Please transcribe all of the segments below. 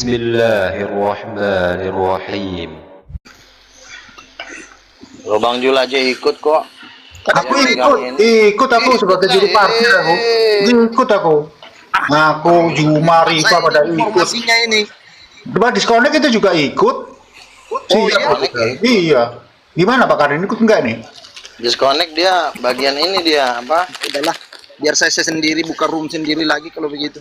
Bismillahirrahmanirrahim. Bang Jul aja ikut kok. Aku ikut aku sebagai juru parkir aku. Ikut aku. Aku Juma Rifa pada ikut. Informasinya ini. Coba disconnect itu juga ikut. Iya. Gimana Pak Karin, ikut enggak nih? Disconnect dia bagian ini dia apa? Udahlah, biar saya sendiri buka room sendiri lagi kalau begitu.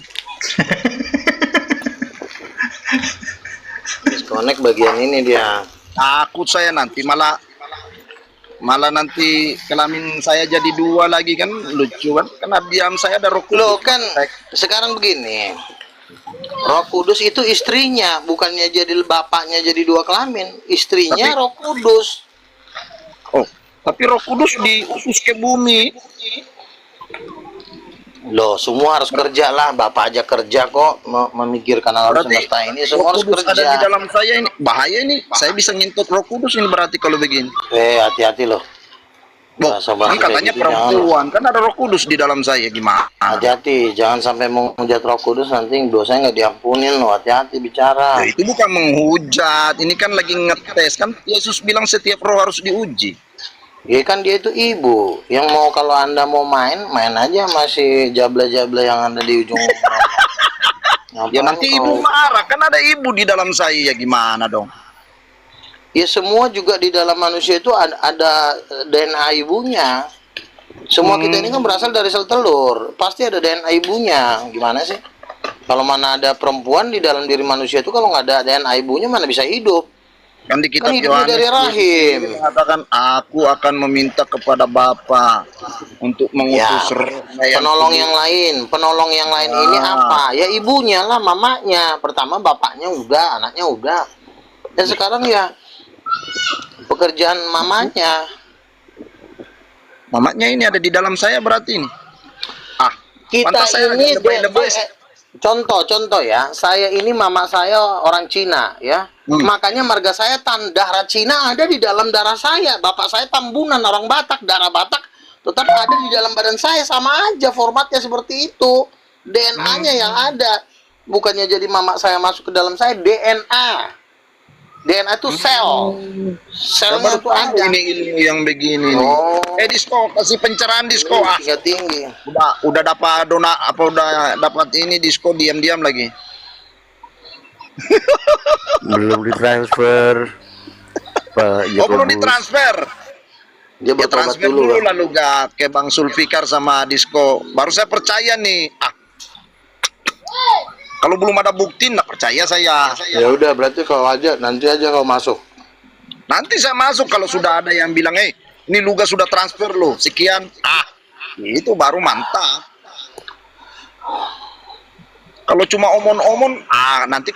Disconnect bagian ini dia. Takut saya nanti malah nanti kelamin saya jadi dua lagi kan, lucu kan? Karena diam saya ada Roh Kudus. Loh kan sekarang begini. Roh Kudus itu istrinya, bukannya jadi bapaknya jadi dua kelamin. Istrinya Roh Kudus. Oh, tapi Roh Kudus diutus ke bumi. Loh, semua harus kerja lah. Bapak aja kerja kok, memikirkan alam semesta ini. Semua harus kerja. Ada di dalam saya ini. Bahaya ini. Saya bisa ngintut Roh Kudus ini berarti kalau begini. Hati-hati loh. Kan katanya gitu, perempuan, kan ada Roh Kudus di dalam saya, gimana? Hati-hati, jangan sampai menghujat Roh Kudus nanti dosanya nggak diampunin loh. Hati-hati bicara. Ya, itu bukan menghujat, ini kan lagi ngetes. Kan Yesus bilang setiap roh harus diuji. Ya kan dia itu ibu yang mau, kalau anda mau main aja, masih jabla-jabla yang ada di ujung. Ya nanti ibu marah, kan ada ibu di dalam saya, ya gimana dong? Ya semua juga di dalam manusia itu ada DNA ibunya. Semua kita ini kan berasal dari sel telur, pasti ada DNA ibunya. Gimana sih? Kalau mana ada perempuan di dalam diri manusia itu, kalau nggak ada DNA ibunya mana bisa hidup? Kan di kitab Yohanes dari rahim mengatakan, aku akan meminta kepada Bapa untuk mengutus penolong yang lain. Penolong yang lain ini apa? Ya ibunya lah, mamanya. Pertama bapaknya udah, anaknya udah. Dan sekarang ya pekerjaan mamanya. Mamanya ini ada di dalam saya berarti ini. Kita ini contoh ya, saya ini mama saya orang Cina ya. Makanya marga saya darah Cina ada di dalam darah saya. Bapak saya Tambunan, orang Batak, darah Batak tetap ada di dalam badan saya. Sama aja formatnya seperti itu. DNA-nya yang ada. Bukannya jadi mama saya masuk ke dalam saya, DNA. DNA itu sel. Selnya itu ada. Ini yang begini. Disko, kasih pencerahan Disko. Tinggi. Udah dapat udah dapat ini Disko, diam-diam lagi. Belum ditransfer. Belum ditransfer. Dia transfer dulu lalu ke Bang Sulfikar sama Disko. Baru saya percaya nih. Kalau belum ada bukti nggak percaya saya. Ya udah, berarti kalau aja nanti aja kalau masuk. Nanti saya masuk kalau sudah ada yang bilang, ini Luga sudah transfer loh, sekian. Itu baru mantap. Kalau cuma omon-omon, nanti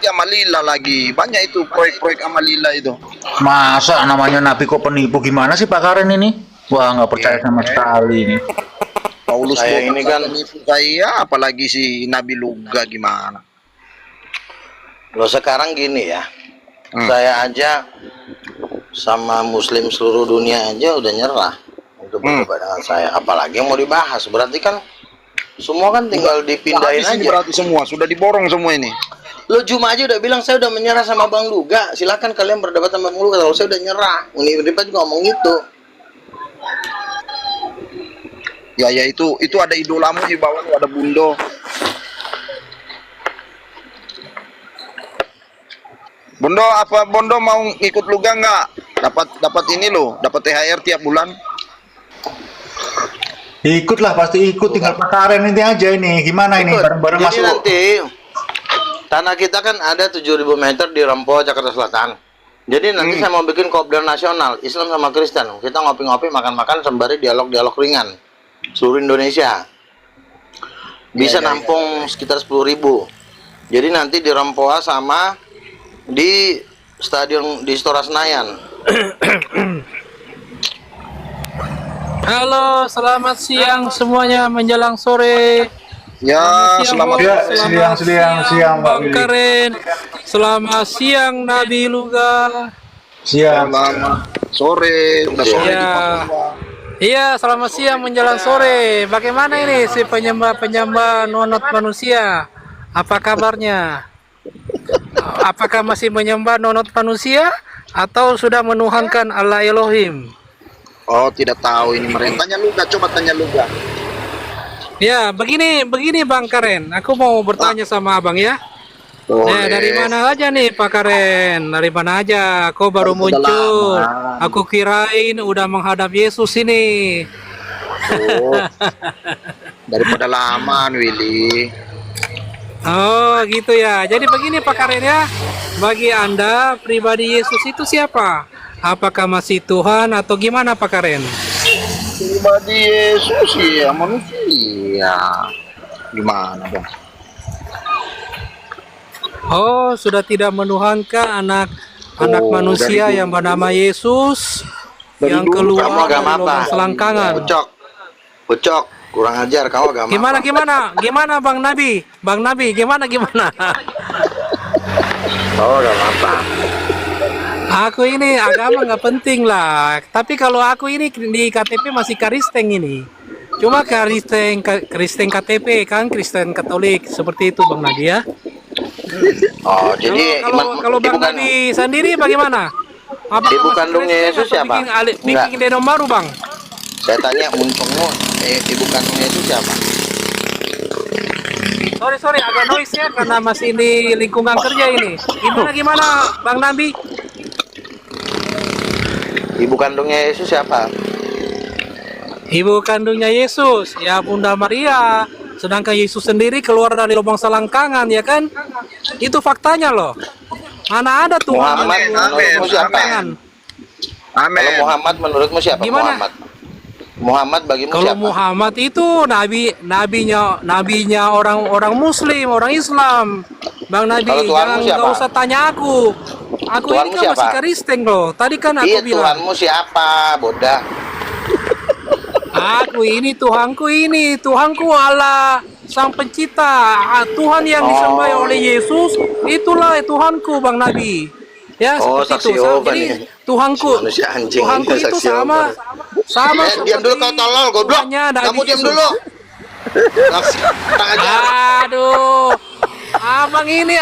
Amalila lagi. Banyak itu proyek-proyek Amalila itu. Masa namanya Nabi kok penipu, gimana sih Pak Karin ini? Wah, nggak percaya sama sekali ini. Paulus saya ini kan saya, apalagi si Nabi Luga, gimana? Loh sekarang gini ya. Saya aja sama muslim seluruh dunia aja udah nyerah untuk berdebat dengan saya. Apalagi yang mau dibahas. Berarti kan semua kan tinggal dipindahin aja. Berarti semua sudah diborong semua ini. Lo Juma aja udah bilang saya udah menyerah sama Bang Luga. Silakan kalian berdebat sama Bang Luga. Kalau saya udah nyerah. Univerdipa juga ngomong gitu. Ya itu ada idolamu di bawah, ada Bundo. Bondo mau ikut Luga nggak? Dapat ini loh, dapat THR tiap bulan. Ikutlah, pasti ikut. Tinggal Pak Karin ini aja ini. Gimana ini bareng-bareng masuk? Jadi nanti tanah kita kan ada 7.000 meter di Rempoa, Jakarta Selatan. Jadi nanti saya mau bikin kopdar nasional Islam sama Kristen. Kita ngopi-ngopi, makan-makan sembari dialog-dialog ringan. Seluruh Indonesia bisa nampung sekitar 10.000. Jadi nanti di Rempoa sama di stadion di Istora Senayan. Halo, selamat siang semuanya menjelang sore. Ya, selamat siang Pak Bang Karin. Selamat siang Nabi Luga. Siang. Selamat sore, udah sore di Papua. Iya, selamat siang menjelang sore. Bagaimana ini si penyembah nonot manusia? Apa kabarnya? Apakah masih menyembah nonot manusia atau sudah menuhankan Allah Elohim? Oh, tidak tahu ini mereka. Tanya Luga, coba tanya Luga. Ya, begini Bang Karen. Aku mau bertanya sama Abang ya. Boleh. Dari mana aja nih Pak Karen? Dari mana aja? Kau baru Sudah muncul. lama. Aku kirain udah menghadap Yesus ini. Oh, daripada lama Willy. Oh gitu ya. Jadi begini Pak Karen ya. Bagi Anda pribadi Yesus itu siapa? Apakah masih Tuhan atau gimana Pak Karen? Pribadi Yesus ya manusia. Gimana Bang? Oh, sudah tidak menuhankan anak manusia dari yang bernama Yesus Dari yang dulu keluar kamu agama dari apa? lubang selangkangan. Bocok, kurang ajar kamu agama. Gimana Bang Nabi? Gimana? Kamu agama apa? Aku ini agama nggak penting lah. Tapi kalau aku ini di KTP masih Kristen ini. Cuma Kristen KTP kan Kristen Katolik seperti itu Bang Nabi ya. Oh, jadi Kalau Bang Nabi sendiri bagaimana? Apakah ibu masih kandungnya Kristen Yesus atau siapa? bikin denom baru Bang? Saya tanya muncungmu, ibu kandungnya itu siapa? Sorry agak noise ya karena masih di lingkungan kerja ini. Gimana Bang Nabi? Ibu kandungnya Yesus siapa? Ibu kandungnya Yesus ya Bunda Maria. Sedangkan Yesus sendiri keluar dari lubang selangkangan ya kan? Itu faktanya loh. Mana ada Tuhan Muhammad, yang keluar dari menurutmu lubang siapa? selangkangan? Amin. Kalau Muhammad menurutmu siapa? Gimana? Muhammad bagimu Kalau siapa? Muhammad itu nabinya orang Muslim, orang Islam. Bang Nabi, Kalau Tuhanmu jangan siapa? nggak usah tanya aku. Aku Tuhanmu ini kan masih siapa? Kristen loh. Tadi kan aku Iya, bilang. Tuhanmu siapa? Bodah. Aku ini Tuhanku Allah Sang Pencipta, Tuhan yang disembah oleh Yesus, itulah Tuhanku Bang Nabi. Ya Oh, seperti saksi itu. Yehova Jadi nih. Tuhanku, Manusia anjing Tuhanku ini, itu saksi sama Diam dulu kau tolol, goblok. Tuhannya Nabi Kamu diam Yesus. dulu. Langsung aja. Aduh,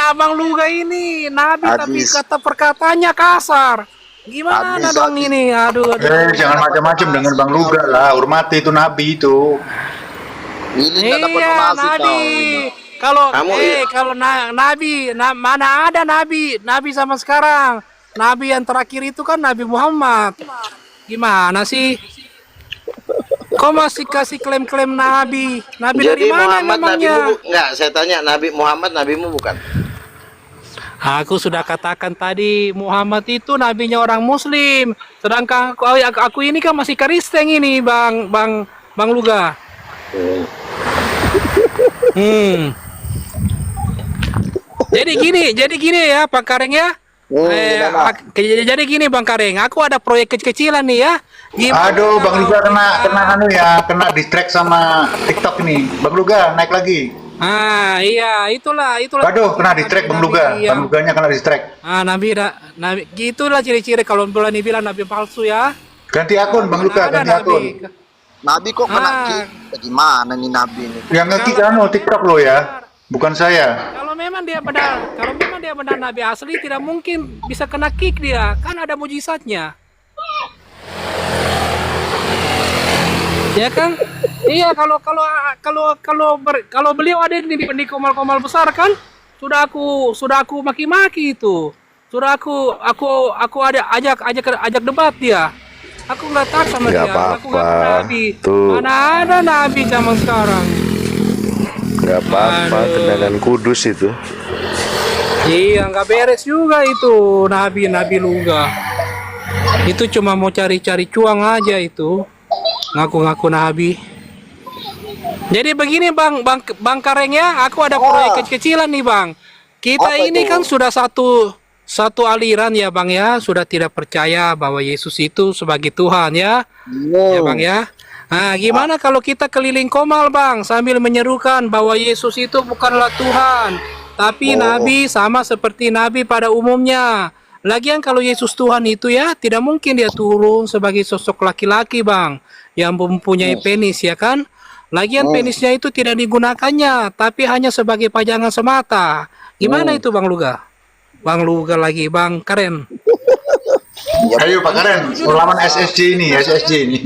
abang Luga ini Nabi tapi Habis. kata perkataannya kasar. Gimana Habis, dong habis. ini? Aduh. Jangan macam-macam dengan Bang Luga lah. Hormati itu Nabi itu. Willy nggak dapat Iya, donasi Nabi. kau. Kalau Kamu kalau Nabi, mana ada Nabi sama sekarang. Nabi yang terakhir itu kan Nabi Muhammad. Gimana sih? Kok masih kasih klaim-klaim Nabi? Nabi dari Jadi mana Muhammad memangnya? nabimu enggak, saya tanya Nabi Muhammad nabimu bukan? Aku sudah katakan tadi Muhammad itu nabinya orang Muslim. Sedangkan aku ini kan masih Kristen ini, Bang Luga. Jadi gini ya, Pak Kareng ya. Jadi gini Bang Kareng, aku ada proyek kecil-kecilan nih ya. Gimana Aduh, Bang kalau Luga kita- kena distract sama TikTok ini. Bang Luga naik lagi. Iya, itulah. Aduh, kena distract Bang Luga. Bang Luganya kena distract. Nabi gitulah ciri-ciri kalau boleh dibilang nabi palsu ya. Ganti akun Bang Luga, Ada ganti akun. Nabi kok kena Ah. kick? Gimana nih Nabi ini? Yang ngekick TikTok lo ya. Bukan saya. Kalau memang dia benar nabi asli, tidak mungkin bisa kena kick dia. Kan ada mujizatnya. Ya kan? Iya, kalau beliau ada di komal-komal besar kan, sudah aku maki-maki itu. Sudah aku ada ajak debat dia. Aku nggak tahu sama Nggak dia. Aku nggak apa-apa. nabi. Tuh. Mana ada nabi zaman sekarang. Gak apa-apa, Aduh. tendangan kudus itu. Iya, nggak beres juga itu nabi Luga. Itu cuma mau cari-cari cuang aja itu. Ngaku-ngaku nabi. Jadi begini Bang Kareng ya, aku ada proyek kecil-kecilan nih Bang. Kita Apa ini itu? kan sudah satu aliran ya Bang ya, sudah tidak percaya bahwa Yesus itu sebagai Tuhan ya. Ya Bang ya. Nah, gimana kalau kita keliling komal Bang sambil menyerukan bahwa Yesus itu bukanlah Tuhan, tapi nabi sama seperti nabi pada umumnya. Lagian kalau Yesus Tuhan itu ya tidak mungkin dia turun sebagai sosok laki-laki Bang yang mempunyai penis ya kan. Lagian penisnya itu tidak digunakannya, tapi hanya sebagai pajangan semata. Gimana itu Bang Luga? Bang Luga lagi, Bang Karen. Ayo Pak Karen, lawan SSJ ini, SSJ ini.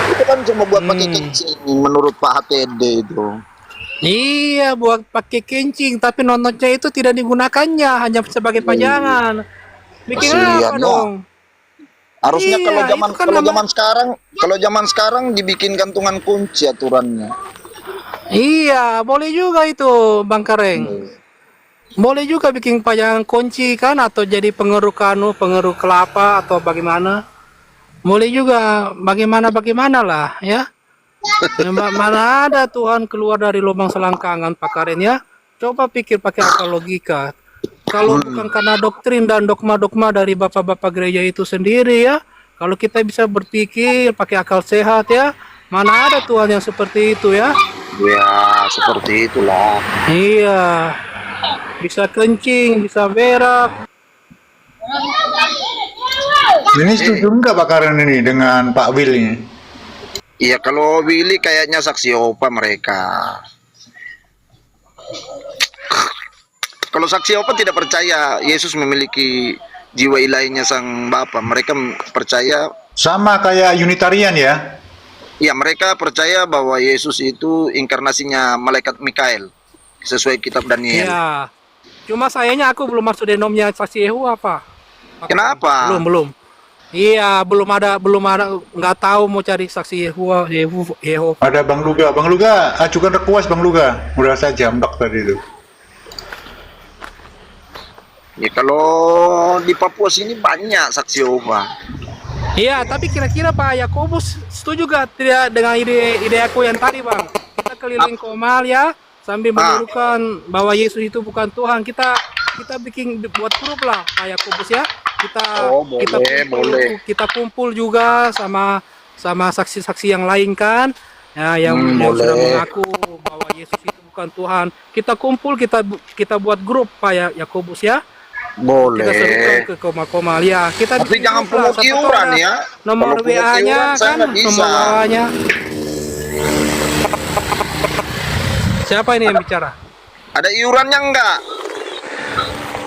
Itu kan cuma buat pakai kencing menurut Pak HTD itu. Iya, buat pakai kencing, tapi nontonnya itu tidak digunakannya, hanya sebagai pajangan. Bikin Kasihan, apa ya. dong? Harusnya Iya, kalau zaman itu kan kalau nama- zaman sekarang dibikin gantungan kunci aturannya. Iya, boleh juga itu, Bang Kareng. Boleh juga bikin pajangan kunci kan, atau jadi pengeruk pengeruk kelapa atau bagaimana. Boleh juga, bagaimana lah ya. Mana ada Tuhan keluar dari lubang selangkangan, Pak Karen ya. Coba pikir pakai akal logika. Kalau bukan karena doktrin dan dogma-dogma dari bapak-bapak gereja itu sendiri ya. Kalau kita bisa berpikir pakai akal sehat ya. Mana ada Tuhan yang seperti itu ya. Ya, seperti itulah. Iya. Bisa kencing, bisa berak. Ini setuju nggak Pak Karen ini dengan Pak Will ini? Iya, kalau Willy kayaknya saksi opa mereka. Kalau saksi opa tidak percaya Yesus memiliki jiwa ilahinya sang Bapa. Mereka percaya, Sama kayak Unitarian ya? ya mereka percaya bahwa Yesus itu inkarnasinya malaikat Mikael sesuai kitab Daniel. Iya. Cuma sayangnya aku belum masuk denomnya saksi Yehova, Pak. Kenapa? Belum. Iya, belum ada, nggak tahu mau cari saksi Yehova. Ada Bang Luga ajukan request Bang Luga. Udah saya jambak tadi itu. Ya kalau di Papua sini banyak saksi Yehova. Iya, tapi kira-kira Pak Yakobus setuju gak tidak dengan ide aku yang tadi, Bang? Kita keliling Komal ya, sambil menyerukan bahwa Yesus itu bukan Tuhan. Kita buat grup lah, Pak Yakobus ya. Kita kumpul juga sama saksi-saksi yang lain kan, ya, yang sudah mengaku bahwa Yesus itu bukan Tuhan. Kita kumpul, kita buat grup Pak Yakobus ya. Boleh. Kita serukan ke Komal ya. Kita Tapi bikin jangan grup lah. pungut Siapa tahu iuran ada ya. Nomor Kalau pungut WA-nya iuran, saya kan, nggak bisa. nomor WA-nya. Siapa ini yang bicara? Ada iurannya enggak?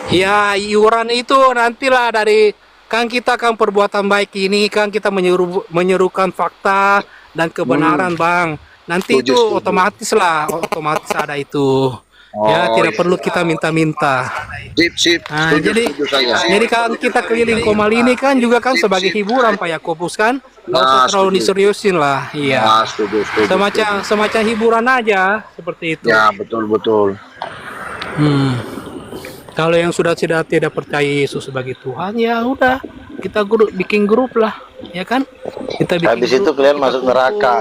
Ya, iuran itu nantilah dari kan kita kan perbuatan baik ini kan kita menyerukan fakta dan kebenaran, Bang. Nanti Setuju, itu setuju. otomatis ada itu. Ya, tidak perlu kita minta-minta. Sip. Nah, jadi kan kita keliling Komal ini kan juga kan sebagai hiburan Pak Yakobus kan, nggak usah terlalu diseriusin lah, iya. Setuju. Semacam hiburan aja seperti itu. Ya, betul. Kalau yang sudah tidak percaya Yesus sebagai Tuhan, ya udah kita bikin grup lah, ya kan? Kita bikin Habis itu grup, kalian kita masuk kumpul. neraka.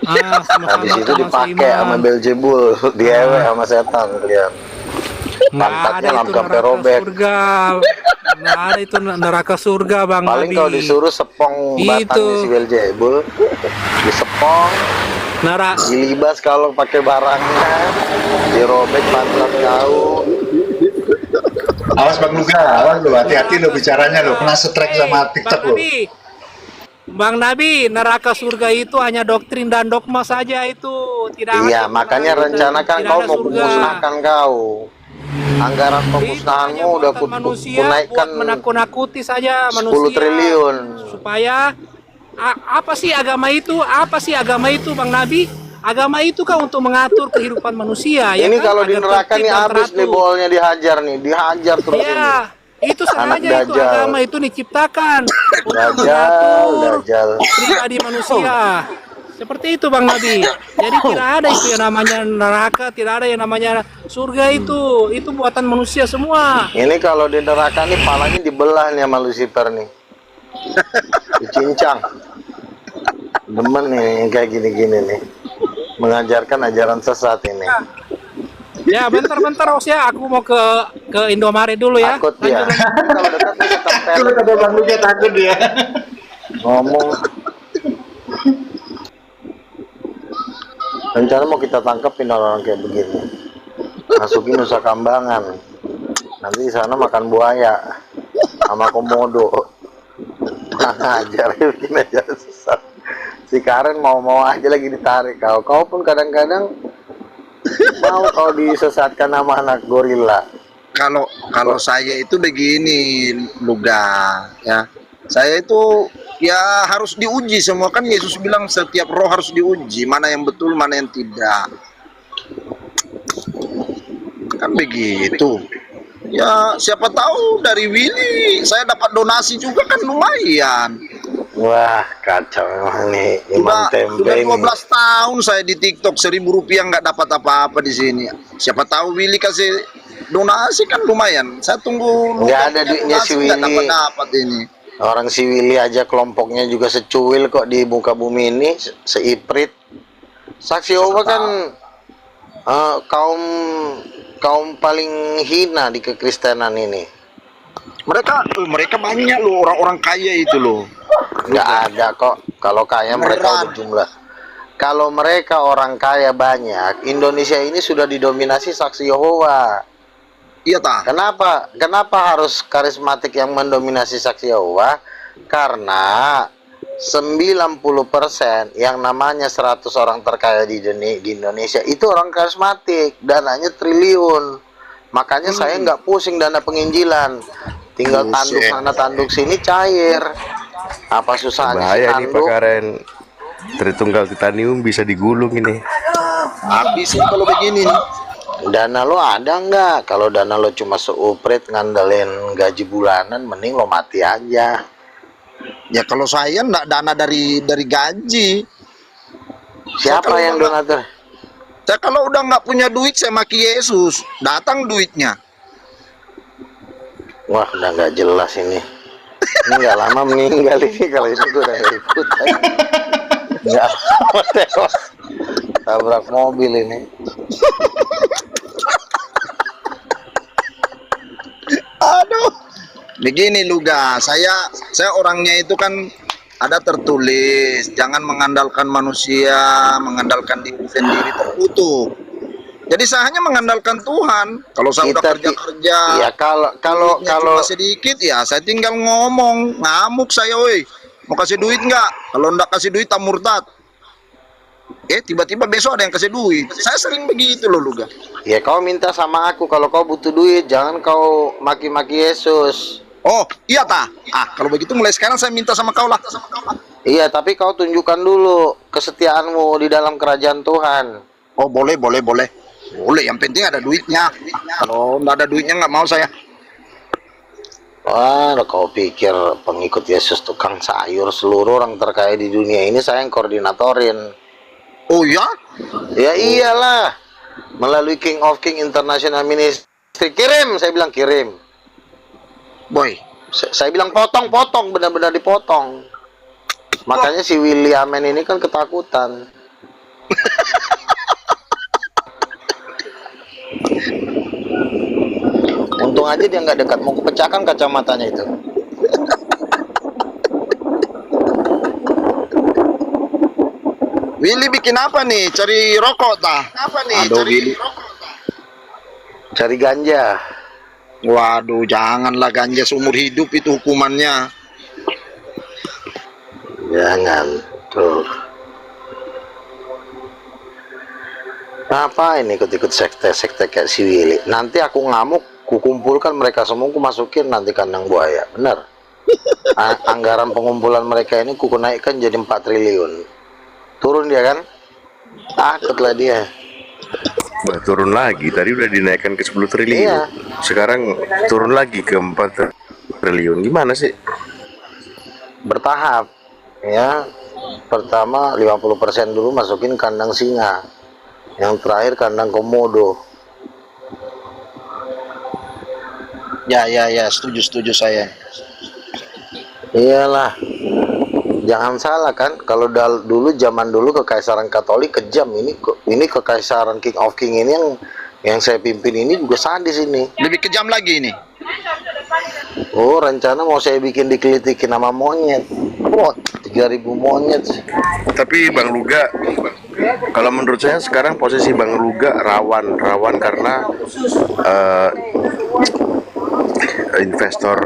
Sama-sama Habis itu sama dipakai seiman. sama Belzebul, diewe sama setan kalian. Nggak ada Pantatnya itu sampai neraka robek. surga. Nggak ada itu neraka surga, Bang Paling Nabi. kalau disuruh sepong batangnya Itu. si Belzebul, disepong, dilibas kalau pakai barangnya, dirobek pantat kau. Awas Bang Luga, awas lo, hati-hati lo bicaranya lo, kena strike sama TikTok lo. Bang Nabi, neraka surga itu hanya doktrin dan dogma saja itu. Tidak Iya, ada makanya surga. rencanakan Tidak kau ada mau surga. kumusnahkan kau. Anggaran Itu pemusnahanmu hanya udah buatan manusia kunaikkan buat menakut-nakuti saja 10 manusia. triliun. Supaya apa sih agama itu? Apa sih agama itu, Bang Nabi? Agama itu kan untuk mengatur kehidupan manusia. Ya Ini kan? kalau di Agar neraka tertib nih dan habis nih teratur. bolnya dihajar terus ini. Iya, itu Anak sengaja itu Dajjal. agama itu diciptakan untuk Dajjal, mengatur Dajjal. pribadi manusia. Seperti itu Bang Nabi. Jadi tidak ada itu yang namanya neraka, tidak ada yang namanya surga itu buatan manusia semua. Ini kalau di neraka nih palanya dibelah nih sama Lucifer nih. Dicincang. Demen nih kayak gini-gini nih. Mengajarkan ajaran sesat ini. Ya, bentar Os ya, aku mau ke Indomaret dulu ya. Takut dia. Kalau dekat nih ketempel. Itu kata Bang Luga takut dia. Ngomong. Rencana mau kita tangkepin orang kayak begini. Masukin Nusa Kambangan. Nanti di sana makan buaya sama komodo. Ngajar bikin aja susah. Si Karen mau aja lagi ditarik kau. Kau pun kadang-kadang Mau kau disesatkan sama anak gorila. Kalau saya itu begini, Luga, ya. Saya itu ya harus diuji semua, kan Yesus bilang setiap roh harus diuji, mana yang betul, mana yang tidak. Kan begitu. Ya, siapa tahu dari Willy saya dapat donasi juga kan lumayan. Wah, kacau memang nih Imam Sudah Tempe ini. 12 tahun saya di TikTok, 1.000 rupiah nggak dapat apa-apa di sini. Siapa tahu Willy kasih donasi kan lumayan. Saya tunggu. Nggak ada duitnya si nggak Willy. dapat ini. Orang si Willy aja kelompoknya juga secuil kok di muka bumi ini, seiprit. Saksi Yehova kan kaum paling hina di kekristenan ini. Mereka banyak loh, orang-orang kaya itu loh. Nggak ada kok. Kalau kaya mereka Beneran. berjumlah. Kalau mereka orang kaya banyak, Indonesia ini sudah didominasi saksi Yehova. Iya tah. Kenapa harus karismatik yang mendominasi saksi Yehova? Karena 90% yang namanya 100 orang terkaya di Indonesia itu orang karismatik, dananya triliun. Makanya saya nggak pusing dana penginjilan, tinggal tanduk sana tanduk sini cair. Apa susahnya sih Bahaya nih tanduk? Pak Karen. Tritunggal Titanium bisa digulung ini. Habis sih kalau begini. Dana lo ada nggak? Kalau dana lo cuma seuprit ngandelin gaji bulanan, mending lo mati aja. Ya kalau saya enggak dana dari gaji. Siapa Kalau yang nggak- donatur? Saya kalau udah nggak punya duit, saya maki Yesus. Datang duitnya. Wah, udah nggak jelas ini. Ini nggak lama meninggal ini, kalau ini gue udah nggak ikutan. Nggak lama tewas. Tabrak mobil ini. Aduh. Begini Luga, saya orangnya itu kan ada tertulis, jangan mengandalkan manusia, mengandalkan diri sendiri, terkutuk. Jadi saya hanya mengandalkan Tuhan. Kalau saya udah kerja-kerja, Ya kalau duitnya cuma sedikit, ya saya tinggal ngomong, ngamuk saya, woi. Mau kasih duit nggak? Kalau nggak kasih duit, tak murtad. Tiba-tiba besok ada yang kasih duit. Saya sering begitu loh, Luga. ya kau minta sama aku kalau kau butuh duit, jangan kau maki-maki Yesus. Oh, iya tah. Kalau begitu mulai sekarang saya minta sama kau lah. Iya, tapi kau tunjukkan dulu kesetiaanmu di dalam kerajaan Tuhan. Oh, boleh. Boleh, yang penting ada duitnya. Kalau nggak ada duitnya nggak mau saya. Wah, kau pikir pengikut Yesus tukang sayur? Seluruh orang terkaya di dunia ini saya yang koordinatorin. Oh ya? Ya iyalah, melalui King of King International Ministry. Kirim, saya bilang kirim. Boy, Saya bilang potong, benar-benar dipotong. Makanya si Williamen ini kan ketakutan. Untung aja dia nggak dekat, mau kupecahkan kacamatanya itu. Willy bikin apa nih? Cari rokok tah? Apa nih? Aduh, Willy. Cari ganja. Waduh, janganlah ganja seumur hidup itu hukumannya. Jangan tuh. Apa ini ikut-ikut sekte kayak si Willy? Nanti aku ngamuk, kukumpulkan mereka semua, ku masukin nanti kandang buaya. Bener. Anggaran pengumpulan mereka ini kuku naikkan jadi 4 triliun. Turun dia kan? Takutlah dia. Bah, turun lagi. Tadi udah dinaikkan ke 10 triliun. Iya. Sekarang turun lagi ke 4 triliun. Gimana sih? Bertahap. Ya. Pertama 50% dulu masukin kandang singa. Yang terakhir kandang komodo. Ya, setuju saya. Iyalah. Jangan salah kan, kalau dulu zaman dulu kekaisaran Katolik kejam, ini kekaisaran King of King ini yang saya pimpin ini juga sadis ini. Lebih kejam lagi ini. Oh, rencana mau saya bikin dikelitikin sama monyet. Wah, 3.000 monyet. Tapi Bang Luga, kalau menurut saya sekarang posisi Bang Luga rawan karena investor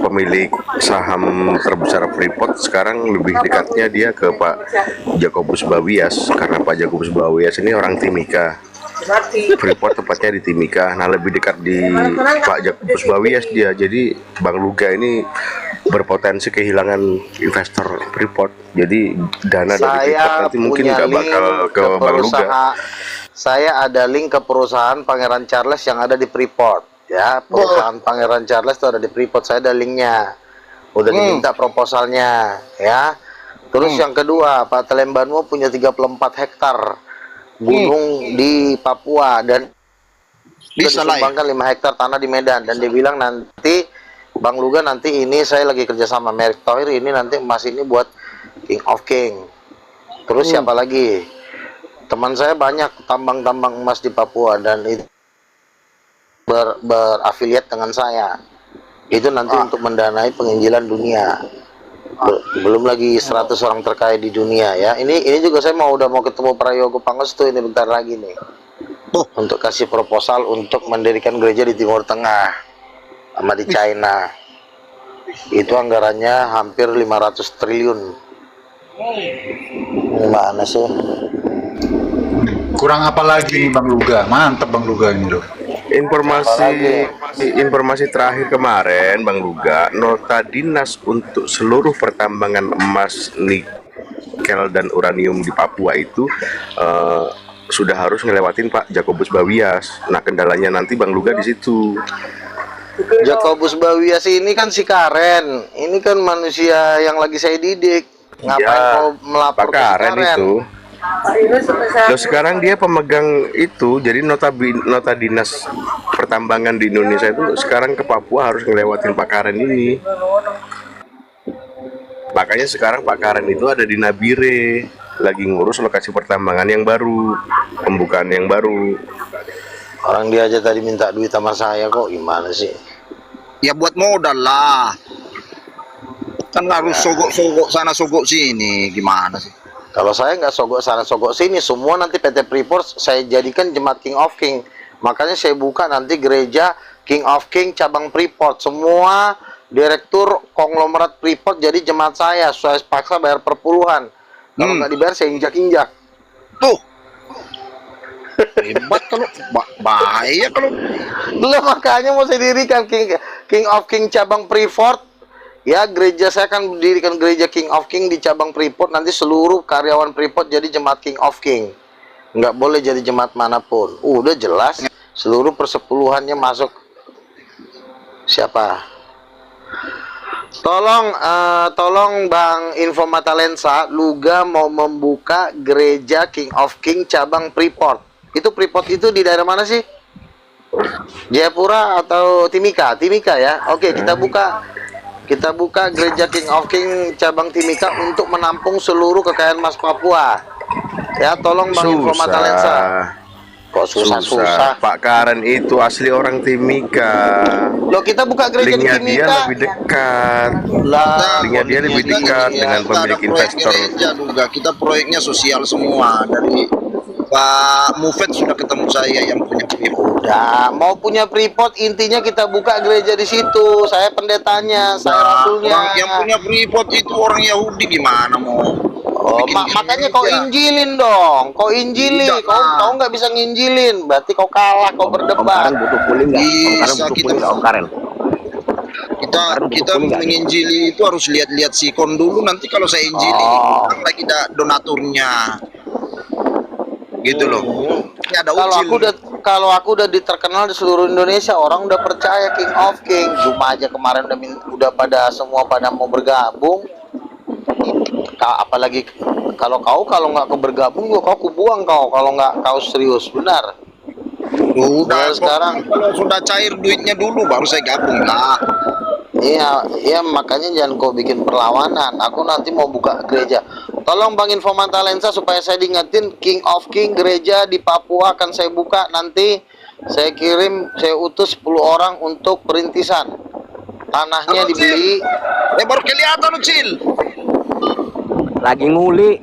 pemilik saham terbesar Freeport sekarang lebih dekatnya dia ke Pak Jakobus Bawias, karena Pak Jakobus Bawias ini orang Timika. Freeport tepatnya di Timika. Nah, lebih dekat di Pak Jakobus Bawias dia. Jadi Bang Luga ini berpotensi kehilangan investor Freeport. Jadi dana dari Freeport Saya nanti mungkin punya nggak link bakal ke ke Bang Luga. Saya ada link ke perusahaan Pangeran Charles yang ada di Freeport. Ya, perusahaan Pangeran Charles itu ada di Freeport. Saya ada linknya. Udah diminta proposalnya, ya. Terus yang kedua, Pak Telembanmu punya 34 hektar gunung di Papua dan Bisa lah ya. disumbangkan 5 hektar tanah di Medan, dan dia bilang nanti Bang Luga nanti ini saya lagi kerja sama Merek Thohir, ini nanti emas ini buat King of King. Terus siapa lagi? Teman saya banyak tambang-tambang emas di Papua dan itu berafiliat dengan saya. Itu nanti untuk mendanai penginjilan dunia. Belum lagi 100 orang terkaya di dunia ya. Ini juga saya udah mau ketemu Prayogo Pangestu ini bentar lagi nih. Untuk kasih proposal untuk mendirikan gereja di Timur Tengah sama di China. Itu anggarannya hampir 500 triliun. Gimana sih? Kurang apa lagi nih Bang Luga? Mantap Bang Luga ini loh. Informasi terakhir kemarin Bang Luga, nota dinas untuk seluruh pertambangan emas, nikel dan uranium di Papua itu sudah harus ngelewatin Pak Jakobus Bawias. Nah, kendalanya nanti Bang Luga di situ. Jakobus Bawias ini kan si Karen. Ini kan manusia yang lagi saya didik. Ngapain kau melapor Pak ke si Karen Karen? itu. Loh, sekarang dia pemegang itu, jadi nota dinas pertambangan di Indonesia itu sekarang ke Papua harus ngelewatin Pak Karen ini. Makanya sekarang Pak Karen itu ada di Nabire, lagi ngurus lokasi pertambangan yang baru, pembukaan yang baru. Orang dia aja tadi minta duit sama saya kok, gimana sih? Ya buat modal lah. Kan harus sogok-sogok sana sogok sini, gimana sih? Kalau saya nggak sogok sana sogok sini, semua nanti PT Freeport saya jadikan jemaat King of King. Makanya saya buka nanti gereja King of King cabang Freeport. Semua direktur konglomerat Freeport jadi jemaat saya. Saya paksa bayar per puluhan. Kalau nggak dibayar saya injak-injak. Tuh. Hebat kalau bahaya kalau. Loh, makanya mau saya dirikan King of King cabang Freeport. Ya, gereja saya akan mendirikan gereja King of King di cabang Freeport. Nanti seluruh karyawan Freeport jadi jemaat King of King. Nggak boleh jadi jemaat manapun. Udah jelas, seluruh persepuluhannya masuk. Siapa? Tolong Bang Info Mata Lensa, Luga mau membuka gereja King of King cabang Freeport. Itu Freeport itu di daerah mana sih? Jayapura atau Timika? Timika ya. Oke, kita buka gereja King of King cabang Timika untuk menampung seluruh kekayaan emas Papua. Ya, tolong Bang Info Mata Lensa. Kok susah-susah? Pak Karen itu asli orang Timika. Loh, kita buka gereja di Linknya dia Timika. lebih dekat. Lah, Linknya dia lebih dekat dengan pemilik investor. Gereja juga kita proyeknya sosial semua dari Pak Mufet sudah ketemu saya yang punya Freeport. udah mau punya Freeport, intinya kita buka gereja di situ. Saya pendetanya, saya rasulnya. Orang yang punya Freeport itu orang Yahudi, gimana mau? Oh, makanya kau injilin dong, kau injili, kau nggak bisa nginjilin, berarti kau kalah, kau berdebat. butuh pulih nggak? Bisa kita Om Karen. kita menginjili itu harus lihat-lihat sikon dulu, nanti kalau saya injili kan lagi donaturnya gitu loh. Ini ada Kalau aku udah terkenal di seluruh Indonesia, orang udah percaya King of King. Cuma aja kemarin udah pada mau bergabung. Apalagi kalau nggak bergabung juga kau buang kalau nggak kau serius, benar. Udah sekarang kalau sudah cair duitnya dulu baru saya gabung lah. Iya, makanya jangan kau bikin perlawanan. Aku nanti mau buka gereja. Tolong Bang Info Mata Lensa supaya saya diingetin, King of King gereja di Papua akan saya buka nanti. Saya utus 10 orang untuk perintisan. Tanahnya dibeli. Baru kelihatan Ucil. Lagi nguli.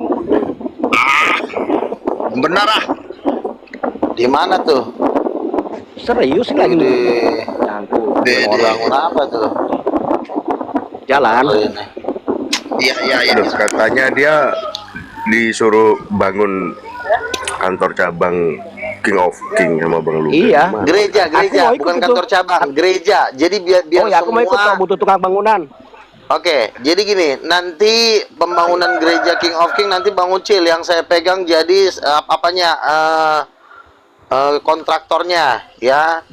Benar ah. Di mana tuh? Serius lagi Di Dede. bangun apa tuh? jalan. Iya. Loh, katanya dia disuruh bangun kantor cabang King of King sama Bang Luga. Iya. Gimana? Gereja, Aku mau ikut bukan itu. kantor cabang, gereja. Jadi biar Oh ya, aku mau ikut semua. kok, butuh tukang bangunan. Oke, jadi gini, nanti pembangunan gereja King of King nanti Bang Ucil yang saya pegang jadi kontraktornya ya.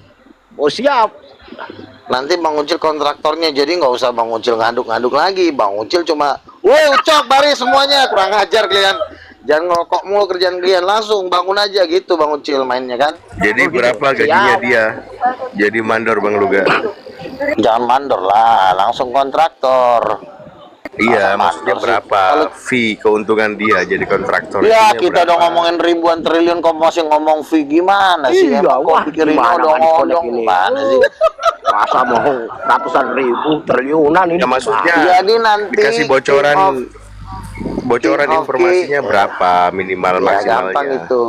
Oh siap. Nanti Bang Ucil kontraktornya, jadi nggak usah Bang Ucil ngaduk-ngaduk lagi. Bang Ucil cuma, woi ucok baris semuanya, kurang ajar kalian. Jangan ngerokok mulu kerjaan kalian, langsung bangun aja gitu Bang Ucil mainnya kan. Jadi berapa gajinya Siap. dia? Jadi mandor Bang Luga. Jangan mandor lah, langsung kontraktor. Iya, Masa maksudnya mandor sih? berapa Kalau- fee keuntungan dia jadi kontraktor? Ya Itunya kita udah berapa? ngomongin ribuan triliun kok masih ngomong fee gimana sih? Iya, Emang kok wah, pikirin gimana nggak odong-odong disconnect ini? gimana sih? Masa mau ratusan ribu, triliunan ini. Ya maksudnya Jadi nanti dikasih bocoran King of informasinya King. berapa minimal Ya gampang maksimalnya? itu,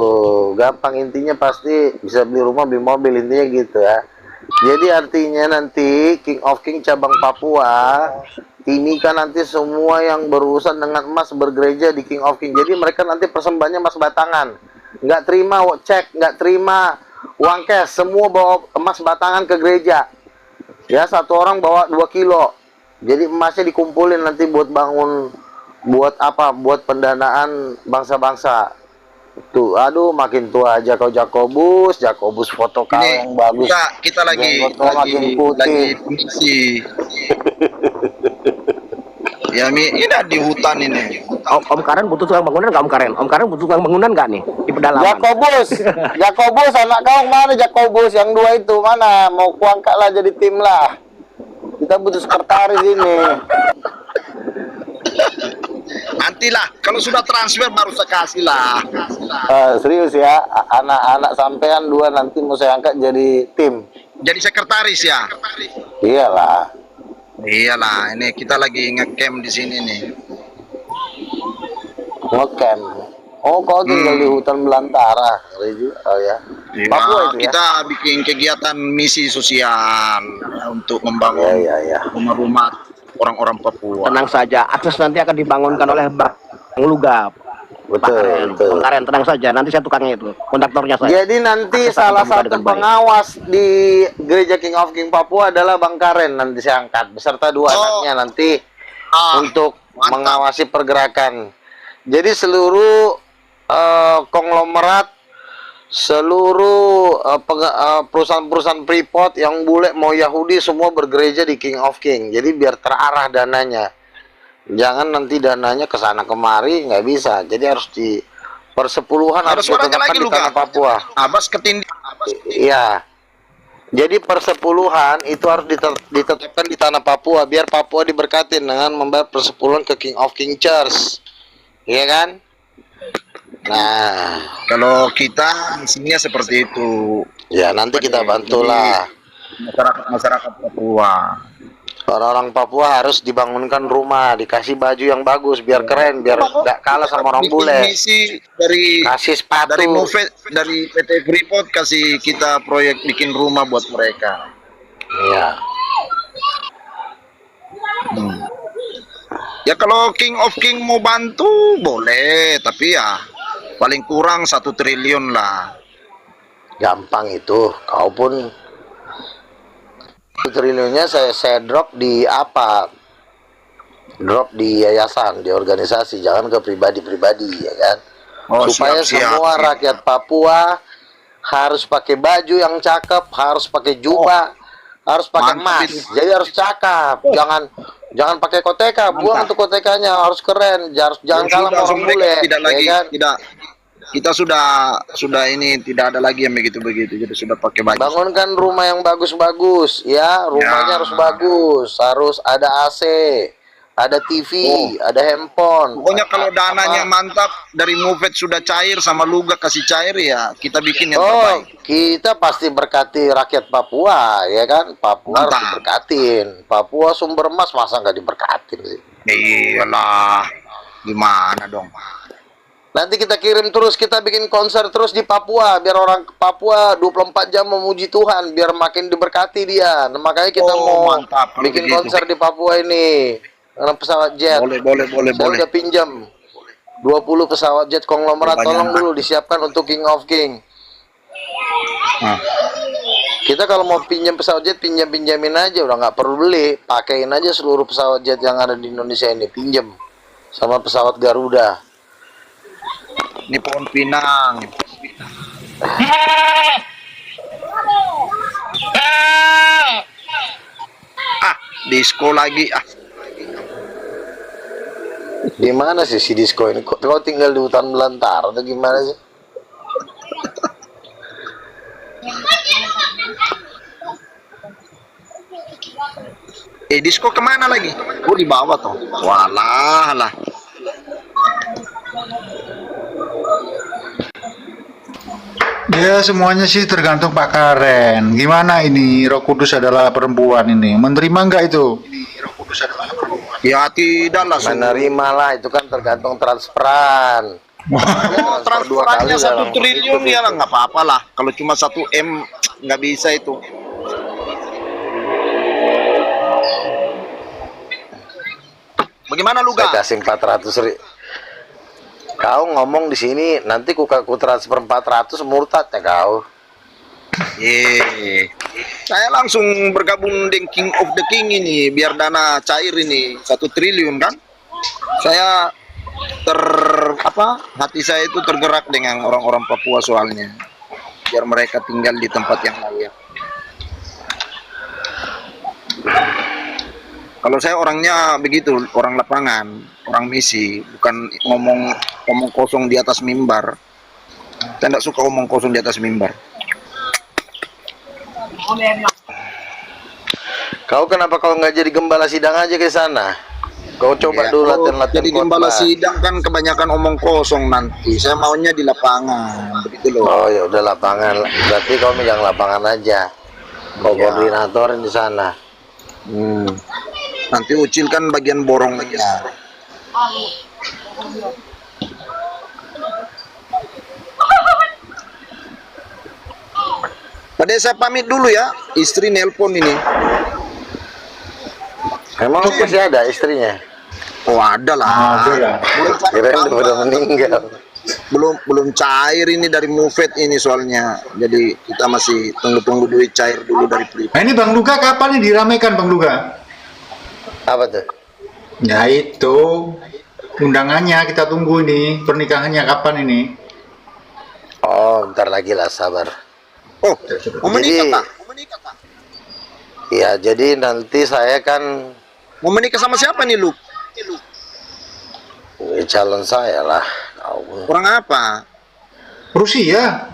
gampang intinya pasti bisa beli rumah, beli mobil intinya gitu ya. Jadi artinya nanti King of King cabang Papua ini kan nanti semua yang berurusan dengan emas bergereja di King of King. Jadi mereka nanti persembahannya emas batangan, nggak terima cek, nggak terima uang cash, semua bawa emas batangan ke gereja. Ya satu orang bawa 2 kilo. Jadi emasnya dikumpulin nanti buat bangun, buat apa? Buat pendanaan bangsa-bangsa. Tuh, aduh makin tua aja kau Jakobus foto kau Ini yang bagus. kita lagi Jenggot kau makin putih. misi. Ya ini di hutan ini. Om Karen butuh tukang bangunan nggak Om Karen? Om Karen butuh tukang bangunan nggak nih di pedalaman? Jakobus anak kau mana Jakobus yang 2 itu mana? Mau kuangkat lah jadi tim lah. Kita butuh sekretaris ini. Nantilah kalau sudah transfer baru saya kasih lah. Serius ya, anak-anak sampean 2 nanti mau saya angkat jadi tim. Jadi sekretaris ya. Iyalah. Iyalah, ini kita lagi ngecamp di sini nih. Ngecamp. Oh, kau tinggal di hutan belantara. Oh ya. Papua itu ya. Kita bikin kegiatan misi sosial ya, untuk membangun Ya. rumah-rumah orang-orang Papua. Tenang saja, akses nanti akan dibangunkan oleh Bang Luga. Betul. Bang Karen, tenang saja, nanti saya tukangnya itu, kontraktornya saya. Jadi nanti Akses akan salah terbuka satu dengan baik. pengawas di gereja King of King Papua adalah Bang Karen, nanti saya angkat beserta 2 anaknya nanti untuk mantap. mengawasi pergerakan. Jadi seluruh konglomerat, seluruh perusahaan-perusahaan Freeport yang bule mau Yahudi semua bergereja di King of King. Jadi biar terarah dananya. Jangan nanti dananya ke sana kemari, nggak bisa. Jadi harus di persepuluhan Ada harus suaranya ditetapkan lagi di lu tanah Kak. Papua. Abas ketindih. Iya. Jadi persepuluhan itu harus ditetapkan di tanah Papua biar Papua diberkatin dengan membayar persepuluhan ke King of King Church. Iya kan? Nah, Kalau kita misinya seperti itu. ya nanti kita bantulah. Masyarakat Papua. Orang-orang Papua harus dibangunkan rumah, dikasih baju yang bagus biar keren, biar nggak kalah sama orang Bikin bule. misi dari Kasih sepatu. dari PT Freeport kasih kita proyek bikin rumah buat mereka. Iya. Ya kalau King of King mau bantu boleh, tapi ya paling kurang 1 triliun lah. Gampang itu. Kau pun triliunnya saya drop di apa? Drop di yayasan, di organisasi, jangan ke pribadi-pribadi ya kan. Oh, Supaya siap. semua rakyat Papua harus pakai baju yang cakep, harus pakai jubah, harus pakai mantap emas. itu. Jadi harus cakep. Jangan pakai koteka, buang untuk kotekanya, harus keren, jangan kalah sama orang mereka bule. tidak ya lagi kan? tidak kita sudah ini tidak ada lagi yang begitu-begitu, jadi sudah pakai baju. Bangunkan rumah yang bagus-bagus ya, rumahnya Ya. harus bagus, harus ada AC, ada TV, ada handphone. Pokoknya kalau dananya mantap dari Mufet sudah cair sama Luga kasih cair ya kita bikin yang terbaik. Kita pasti berkati rakyat Papua ya kan, Papua harus Mantap. diberkatin. Papua sumber emas masa nggak diberkatin sih? Iyalah, gimana dong? Nanti kita kirim terus, kita bikin konser terus di Papua biar orang Papua 24 jam memuji Tuhan, biar makin diberkati dia. Nah, makanya kita mau mantap kalau bikin begitu. konser di Papua ini dengan pesawat jet. Boleh. Saya udah pinjam 20 pesawat jet konglomerat, Banyak. tolong dulu disiapkan untuk King of King. Nah, Kita kalau mau pinjam pesawat jet, pinjamin aja, udah nggak perlu beli, pakein aja seluruh pesawat jet yang ada di Indonesia ini, pinjam sama pesawat Garuda. di Pohon Pinang. Disco lagi. Di mana sih si disco ini? Kau tinggal di hutan belantara atau gimana sih? Disco kemana lagi? Oh, di bawah tuh. Walah lah. Ya semuanya sih tergantung Pak Karen. Gimana ini Roh Kudus adalah perempuan ini? Menerima nggak itu? Ya tidaklah. Menerima lah, itu kan tergantung transferan. Oh, transferannya 1 dalam triliun hidup ya lah, itu. nggak apa-apa lah. Kalau cuma 1 M nggak bisa itu. Bagaimana lu Saya Ga? kasih 400 Kau ngomong di sini, nanti ku transfer 400 murtad ya kau. Saya langsung bergabung dengan King of the King ini biar dana cair ini 1 triliun kan. Saya hati saya itu tergerak dengan orang-orang Papua soalnya. Biar mereka tinggal di tempat yang layak. Kalau saya orangnya begitu, orang lapangan, orang misi, bukan ngomong kosong di atas mimbar. Saya tidak suka ngomong kosong di atas mimbar. Kau kenapa kau nggak jadi gembala sidang aja ke sana? Kau coba Ya, dulu kalau latihan-latihan jadi gembala khotbah. sidang kan kebanyakan omong kosong nanti. Saya maunya di lapangan, begitu loh. Oh ya udah lapangan. Berarti kau megang lapangan aja. Kau Ya. koordinatorin di sana. Nanti Ucil kan bagian borongnya. Pada saya pamit dulu ya, istri nelpon ini. Emang masih ada istrinya? Oh ada lah. Ada lah. Belum cair Kirain kabar. udah meninggal. Belum cair ini dari Mufet ini soalnya. Jadi kita masih tunggu duit cair dulu dari Prip. Nah ini Bang Luka kapan nih diramaikan Bang Luka? Apa tuh? Ya itu undangannya kita tunggu ini, pernikahannya kapan ini? Oh, bentar lagi lah, sabar. Oh, mau menikah Jadi- tak? Mau menikah tak? Ya, jadi nanti saya kan Mau menikah sama siapa nih lu? calon saya lah. Kau Orang apa? Rusia.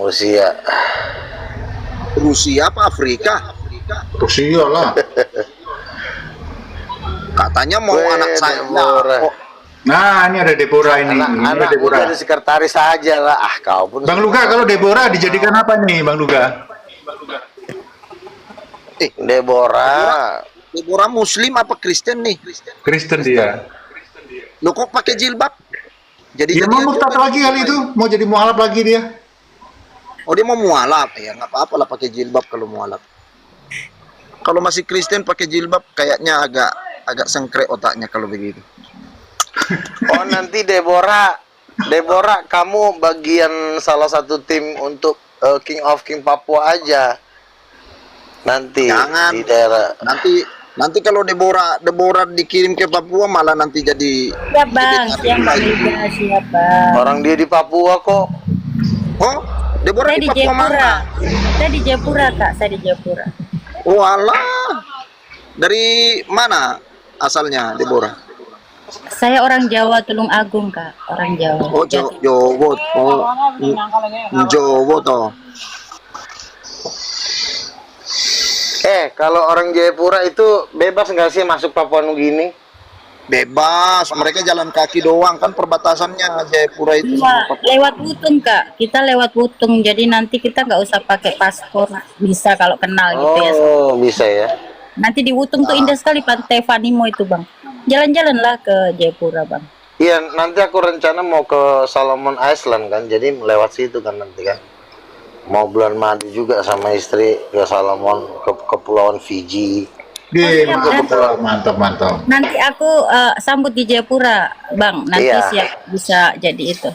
usia. Rusia apa Afrika? Rusia lah. Katanya mau Weh, anak saya. Deborah. Oh, Nah ini ada Deborah ini. Ini ada Anak Deborah. jadi sekretaris aja lah. Ah, kau pun. Bang Luka kalau Deborah dijadikan apa nih Bang Luka? Deborah. Deborah Muslim apa Kristen nih? Kristen dia. Lo kok pakai jilbab? Jadi Dia mau murtad lagi kali itu, mau jadi mualaf lagi dia. Oh dia mau mualaf ya, nggak apa-apa lah pakai jilbab kalau mualaf. Kalau masih Kristen pakai jilbab kayaknya agak sengkrek otaknya kalau begitu. Oh, nanti Deborah, kamu bagian salah satu tim untuk King of King Papua aja. Nanti Jangan. di daerah. Nanti kalau Deborah dikirim ke Papua malah nanti jadi Siap bang, siap bang Liga, siap bang. Orang dia di Papua kok. oh Deborah Saya di di Papua Jayapura. mana? Saya di Jayapura kak, saya di Jayapura. Oh alah. Dari mana asalnya Deborah? Saya orang Jawa Tulung Agung kak, orang Jawa. Oh Jowo. Oh Jowo toh. Kalau orang Jayapura itu bebas nggak sih masuk Papua Nugini? Bebas, mereka jalan kaki doang kan perbatasannya Jayapura itu. Iya, lewat Wutung kak. Kita lewat Wutung, jadi nanti kita nggak usah pakai paspor, bisa kalau kenal gitu ya. Oh, bisa ya. Nanti di Wutung tuh indah sekali Pantai Vanimo itu bang. Jalan-jalanlah ke Jayapura bang. Iya, nanti aku rencana mau ke Solomon Island kan, jadi lewat situ kan nanti kan. Mau bulan madu juga sama istri ke Solomon, ke Kepulauan Fiji. Dia siap, mantap. Nanti aku sambut di Jayapura bang. Nanti Iya. siap bisa jadi itu.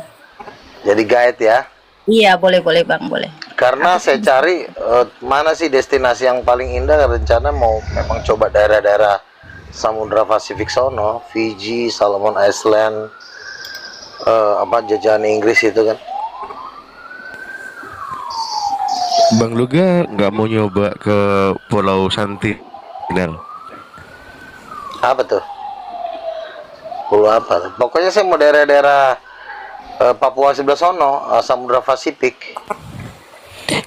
Jadi guide ya. Iya boleh bang boleh. Karena saya cari mana sih destinasi yang paling indah. Rencana mau memang coba daerah-daerah Samudra Pasifik sono, Fiji, Solomon Island, jajahan Inggris itu kan. Bang Luga nggak mau nyoba ke Pulau Sentinel? Apa tuh? Pulau apa? Pokoknya saya mau daerah-daerah Papua sebelah sono, Samudra Pasifik.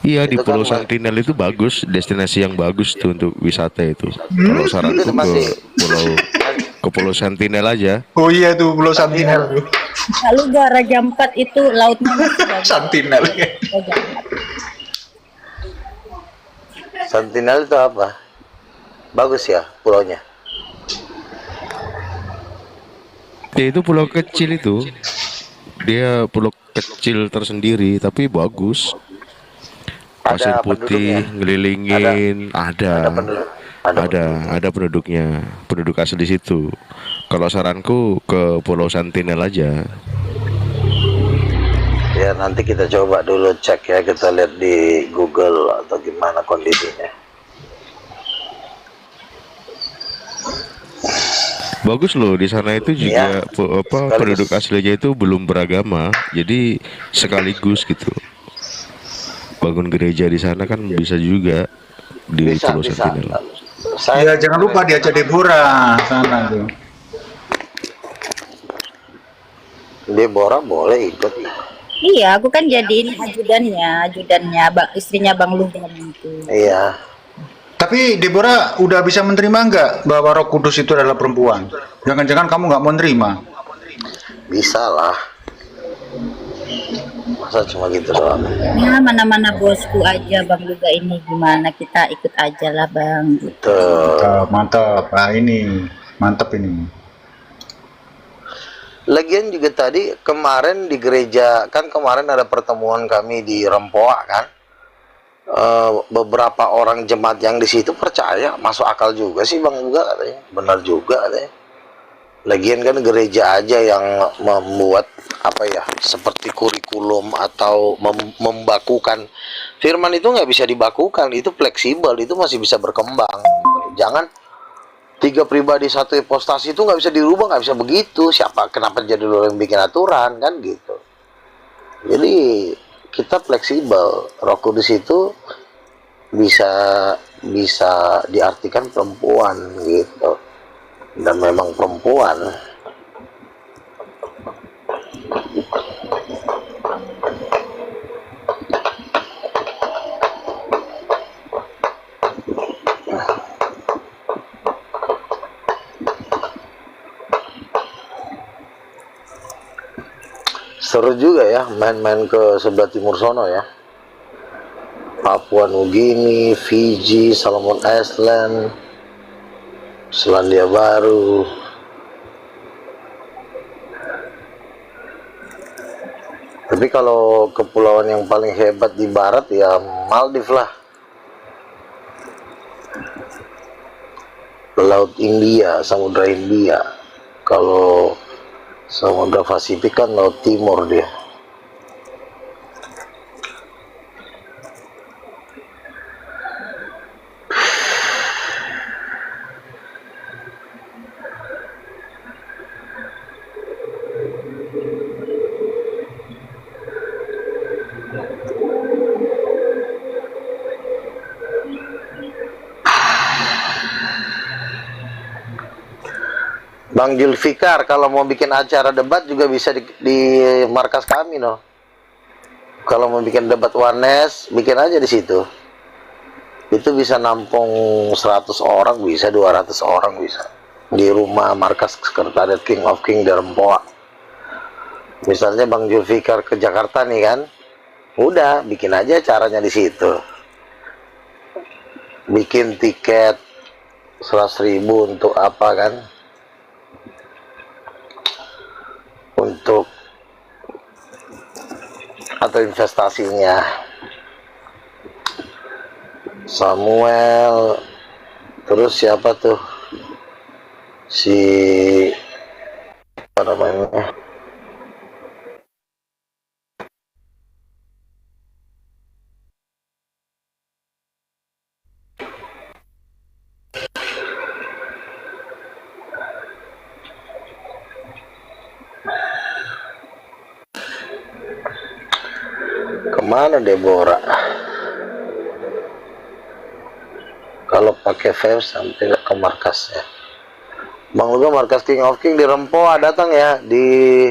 Iya, di Itu Pulau kan Sentinel itu bagus, destinasi yang bagus tuh untuk wisata itu. Kalau saranku Itu masih ke Pulau Sentinel aja. Oh iya tuh Pulau Sentinel tuh. Lalu Raja Ampat itu lautnya masih bagus. Sentinel. Raja Ampat. Sentinel itu apa? Bagus ya pulaunya. Ya, itu pulau kecil itu. Dia pulau kecil tersendiri tapi bagus. Pasir Ada putih penduduknya? ngelilingin, Ada penduduk. ada penduduknya, penduduk asli situ. Kalau saranku ke Pulau Sentinel aja. Ya nanti kita coba dulu cek ya, kita lihat di Google atau gimana kondisinya. Bagus loh, di sana itu juga penduduk aslinya itu belum beragama, jadi sekaligus gitu. Bangun gereja di sana kan bisa juga di Pulau Sentinel. Ya jangan lupa diajak Deborah sana tuh. Deborah boleh ikut. Iya, aku kan jadiin ajudannya istrinya Bang Lugan itu. Iya. Tapi Deborah udah bisa menerima nggak bahwa Roh Kudus itu adalah perempuan? Jangan-jangan kamu nggak mau nerima? Bisa lah. Masa cuma gitu doang. Ya, mana-mana bosku aja Bang Luga ini, gimana kita ikut aja lah Bang. Tuh. Mantap, nah ini mantap ini. Lagian juga tadi kemarin di gereja kan, kemarin ada pertemuan kami di Rempoa kan. Beberapa orang jemaat yang di situ percaya, masuk akal juga sih Bang juga katanya. Benar juga katanya. Lagian kan gereja aja yang membuat seperti kurikulum atau membakukan. Firman itu nggak bisa dibakukan, itu fleksibel, itu masih bisa berkembang. Jangan 3 pribadi 1 hipostasi itu nggak bisa dirubah, nggak bisa begitu. Kenapa jadi lo yang bikin aturan kan gitu. Jadi kita fleksibel. Roh Kudus itu bisa diartikan perempuan gitu, dan memang perempuan. Seru juga ya main-main ke sebelah timur sono ya. Papua Nugini, Fiji, Solomon Island, Selandia Baru. Tapi kalau kepulauan yang paling hebat di barat ya Maldives lah. Laut India, Samudra India. Kalau Samudra Pasifik kan laut timur dia. Bang Julfikar kalau mau bikin acara debat juga bisa di markas kami no. Kalau mau bikin debat Wanes, bikin aja di situ. Itu bisa nampung 100 orang, bisa 200 orang bisa. Di rumah markas sekretariat King of King di Rempoa. Misalnya Bang Julfikar ke Jakarta nih kan, udah bikin aja acaranya di situ. Bikin tiket 100.000 untuk apa kan? Untuk atau investasinya Samuel, terus siapa tuh si apa namanya Kemana Deborah? Kalau pakai Vape sampai ke markasnya. Bang Luga, markas King of King di Rempoa datang ya, di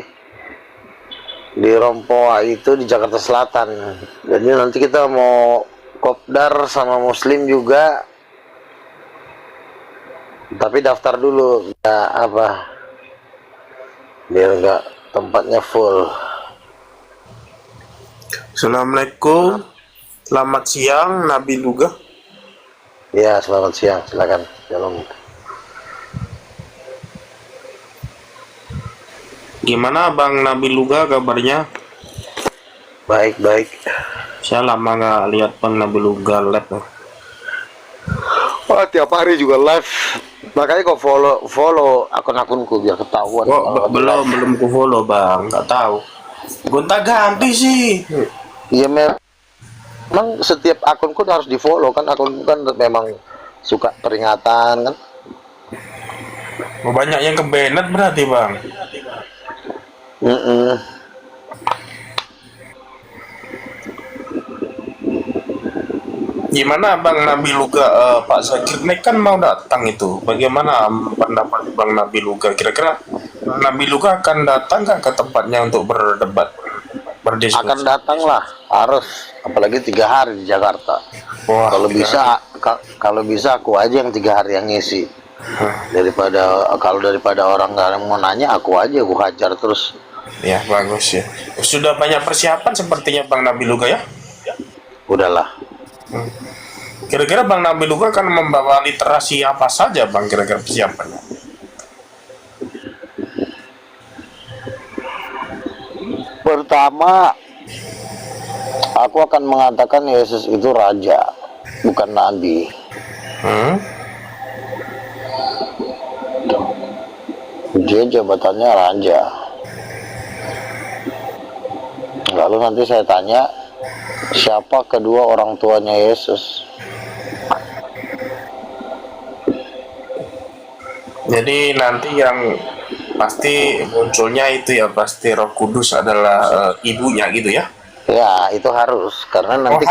Rempoa itu di Jakarta Selatan. Jadi nanti kita mau kopdar sama Muslim juga. Tapi daftar dulu, ya apa? Biar enggak tempatnya full. Assalamualaikum, selamat siang Nabi Luga. Ya, selamat siang, silakan. Shalom. Gimana Bang Nabi Luga kabarnya? Baik, baik. Saya lama nggak lihat Bang Nabi Luga live. Oh, tiap hari juga live. Makanya kok follow akun-akunku biar ketahuan. Belum ku follow Bang, nggak tahu. Gonta ganti sih. Iya, memang setiap akunku harus di follow kan, akunku kan memang suka peringatan kan. Banyak yang kebenet berarti Bang. Gimana Bang Nabi Luga, Pak Zakir Naik kan mau datang itu. Bagaimana pendapat Bang Nabi Luga? Kira-kira Bang Nabi Luga akan datang nggak ke tempatnya untuk berdebat, berdiskusi? Akan datang lah, harus. Apalagi 3 hari di Jakarta. Wah, Kalau bisa, kalau bisa aku aja yang 3 hari yang ngisi. Daripada orang nggak mau nanya, aku aja, aku hajar terus. Ya bagus ya. Sudah banyak persiapan sepertinya Bang Nabi Luga ya? Udahlah. Kira-kira Bang Nabi Luga akan membawa literasi apa saja Bang kira-kira persiapannya? Pertama, aku akan mengatakan Yesus itu raja, bukan nabi. Dia jabatannya raja. Lalu nanti saya tanya, siapa kedua orang tuanya Yesus? Jadi nanti yang pasti munculnya itu ya pasti Roh Kudus adalah ibunya gitu ya? Ya, itu harus, karena nanti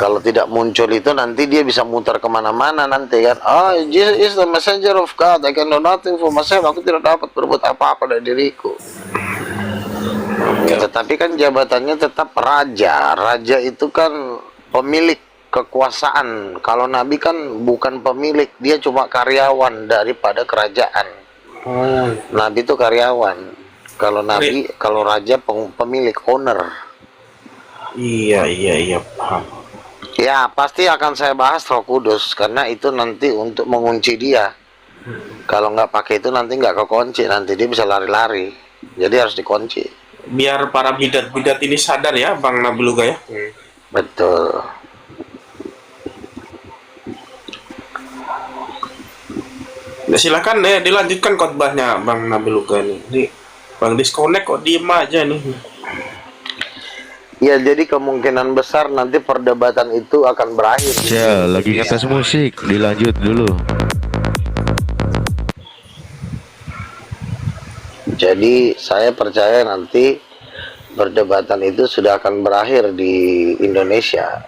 kalau tidak muncul itu nanti dia bisa muter kemana-mana nanti kan. Oh, Jesus is the messenger of God. I can do nothing for myself. Aku tidak dapat berbuat apa-apa dari diriku. Tetapi kan jabatannya tetap raja. Raja itu kan pemilik kekuasaan. Kalau nabi kan bukan pemilik, dia cuma karyawan daripada kerajaan. Nabi itu karyawan. Kalau nabi, kalau raja pemilik, owner. Iya paham. Ya, pasti akan saya bahas Roh Kudus karena itu nanti untuk mengunci dia. Kalau nggak pakai itu nanti nggak kekunci, nanti dia bisa lari-lari. Jadi harus dikunci. Biar para bidat-bidat ini sadar ya Bang Nabi Luga ya. Betul. Nah, silakan deh dilanjutkan khotbahnya Bang Nabi Luga ini. Bang disconnect kok diem aja nih. Ya, jadi kemungkinan besar nanti perdebatan itu akan berakhir. Ya, lagi ngetes musik, dilanjut dulu. Jadi saya percaya nanti perdebatan itu sudah akan berakhir di Indonesia.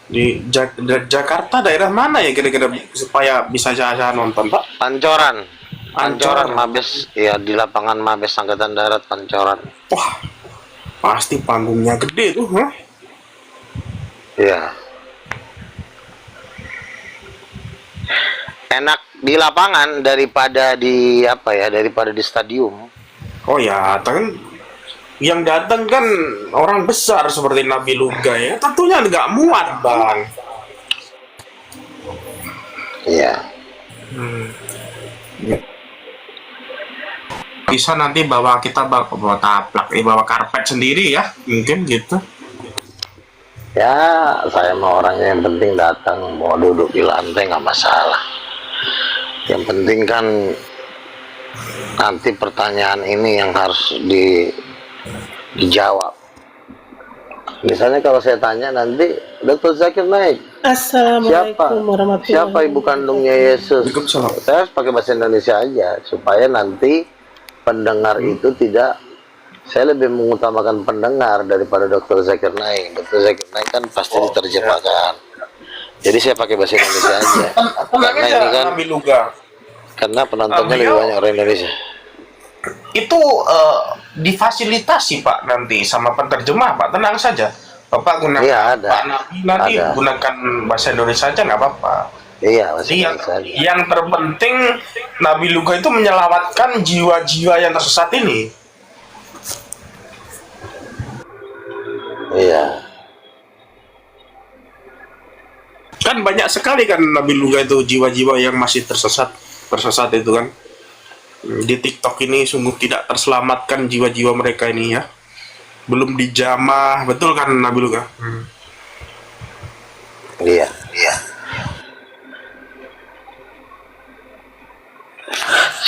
Di Jakarta daerah mana ya kira-kira supaya bisa saya nonton Pak? Pancoran Mabes, ya di lapangan Mabes Angkatan Darat Pancoran. Wah, pasti panggungnya gede tuh, huh? Ya. Enak di lapangan daripada di daripada di stadium. Oh ya, kan yang datang kan orang besar seperti Nabi Luga ya, tentunya nggak muat Bang. Iya. Bisa nanti kita bawa taplak, bawa karpet sendiri ya, mungkin gitu. Ya, saya mau orangnya yang penting datang, mau duduk di lantai nggak masalah. Yang penting kan nanti pertanyaan ini yang harus dijawab. Misalnya kalau saya tanya nanti, Dr. Zakir Naik, siapa ibu kandungnya Yesus? Saya harus pakai bahasa Indonesia aja supaya nanti pendengar itu tidak Saya lebih mengutamakan pendengar daripada Dr. Zakir Naik. Dr. Zakir Naik kan pasti diterjemahkan. Jadi saya pakai bahasa Indonesia aja. Karena ini kan Nabi Luga. karena penontonnya lebih banyak orang Indonesia. Itu difasilitasi Pak nanti sama penerjemah Pak, tenang saja. Bapak gunakan Iya, ada. Pak Nabi nanti Ada. gunakan bahasa Indonesia aja nggak apa-apa. Iya, bahasa Jadi Indonesia aja. yang terpenting Nabi Luga itu menyelamatkan jiwa-jiwa yang tersesat ini. Iya. Kan banyak sekali kan Nabi Luga itu jiwa-jiwa yang masih tersesat itu kan. Di TikTok ini sungguh tidak terselamatkan jiwa-jiwa mereka ini ya. Belum dijamah, betul kan Nabi Luga? Iya, iya.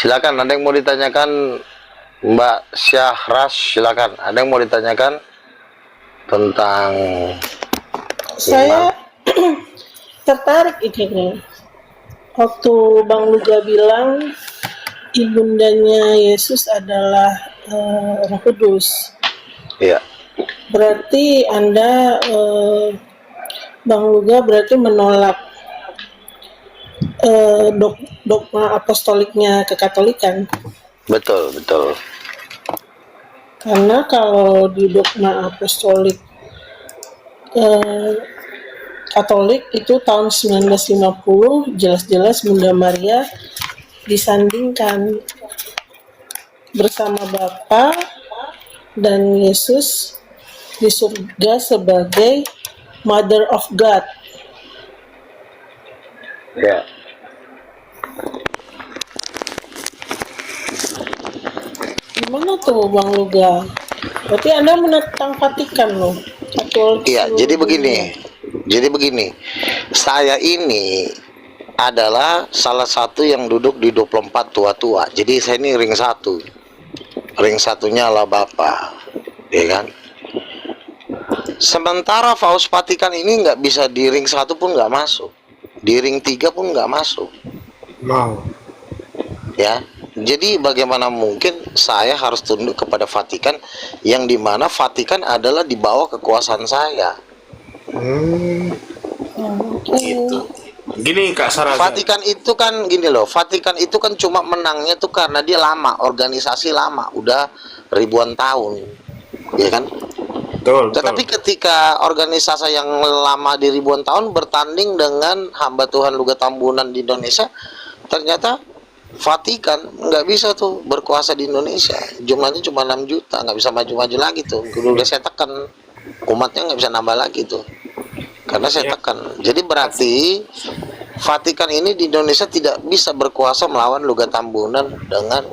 Silakan, ada yang mau ditanyakan Mbak Syahras, silakan. Ada yang mau ditanyakan tentang Saya tertarik ini waktu Bang Luga bilang ibundanya Yesus adalah Roh Kudus. Iya. Berarti Anda Bang Luga berarti menolak dogma apostoliknya kekatolikan. Betul, betul. Karena kalau di dogma apostolik Katolik itu tahun 1950 jelas-jelas Bunda Maria disandingkan bersama Bapa dan Yesus di surga sebagai Mother of God. Ya. Gimana tuh Bang Luga? Berarti Anda menentang Vatikan loh. Katolik. Iya, jadi begini. Jadi begini. Saya ini adalah salah satu yang duduk di 24 tua-tua. Jadi saya ini ring satu. Ring satunya adalah Bapak. Ya kan? Sementara Paus Vatikan ini nggak bisa di ring 1 pun nggak masuk. Di ring 3 pun nggak masuk. Wow. Ya. Jadi bagaimana mungkin saya harus tunduk kepada Vatikan yang dimana Vatikan adalah di bawah kekuasaan saya. Gitu. Gini Kak Sarah. Vatikan itu kan gini loh, Vatikan itu kan cuma menangnya tuh karena dia lama, organisasi lama, udah ribuan tahun, ya kan? Betul. Tetapi ketika organisasi yang lama di ribuan tahun bertanding dengan hamba Tuhan Luga Tambunan di Indonesia, ternyata Vatikan nggak bisa tuh berkuasa di Indonesia. Jumlahnya cuma 6 juta, nggak bisa maju-maju lagi tuh. Udah saya tekan, umatnya nggak bisa nambah lagi tuh. Karena saya tekan. Jadi berarti Vatikan ini di Indonesia tidak bisa berkuasa melawan Luga Tambunan dengan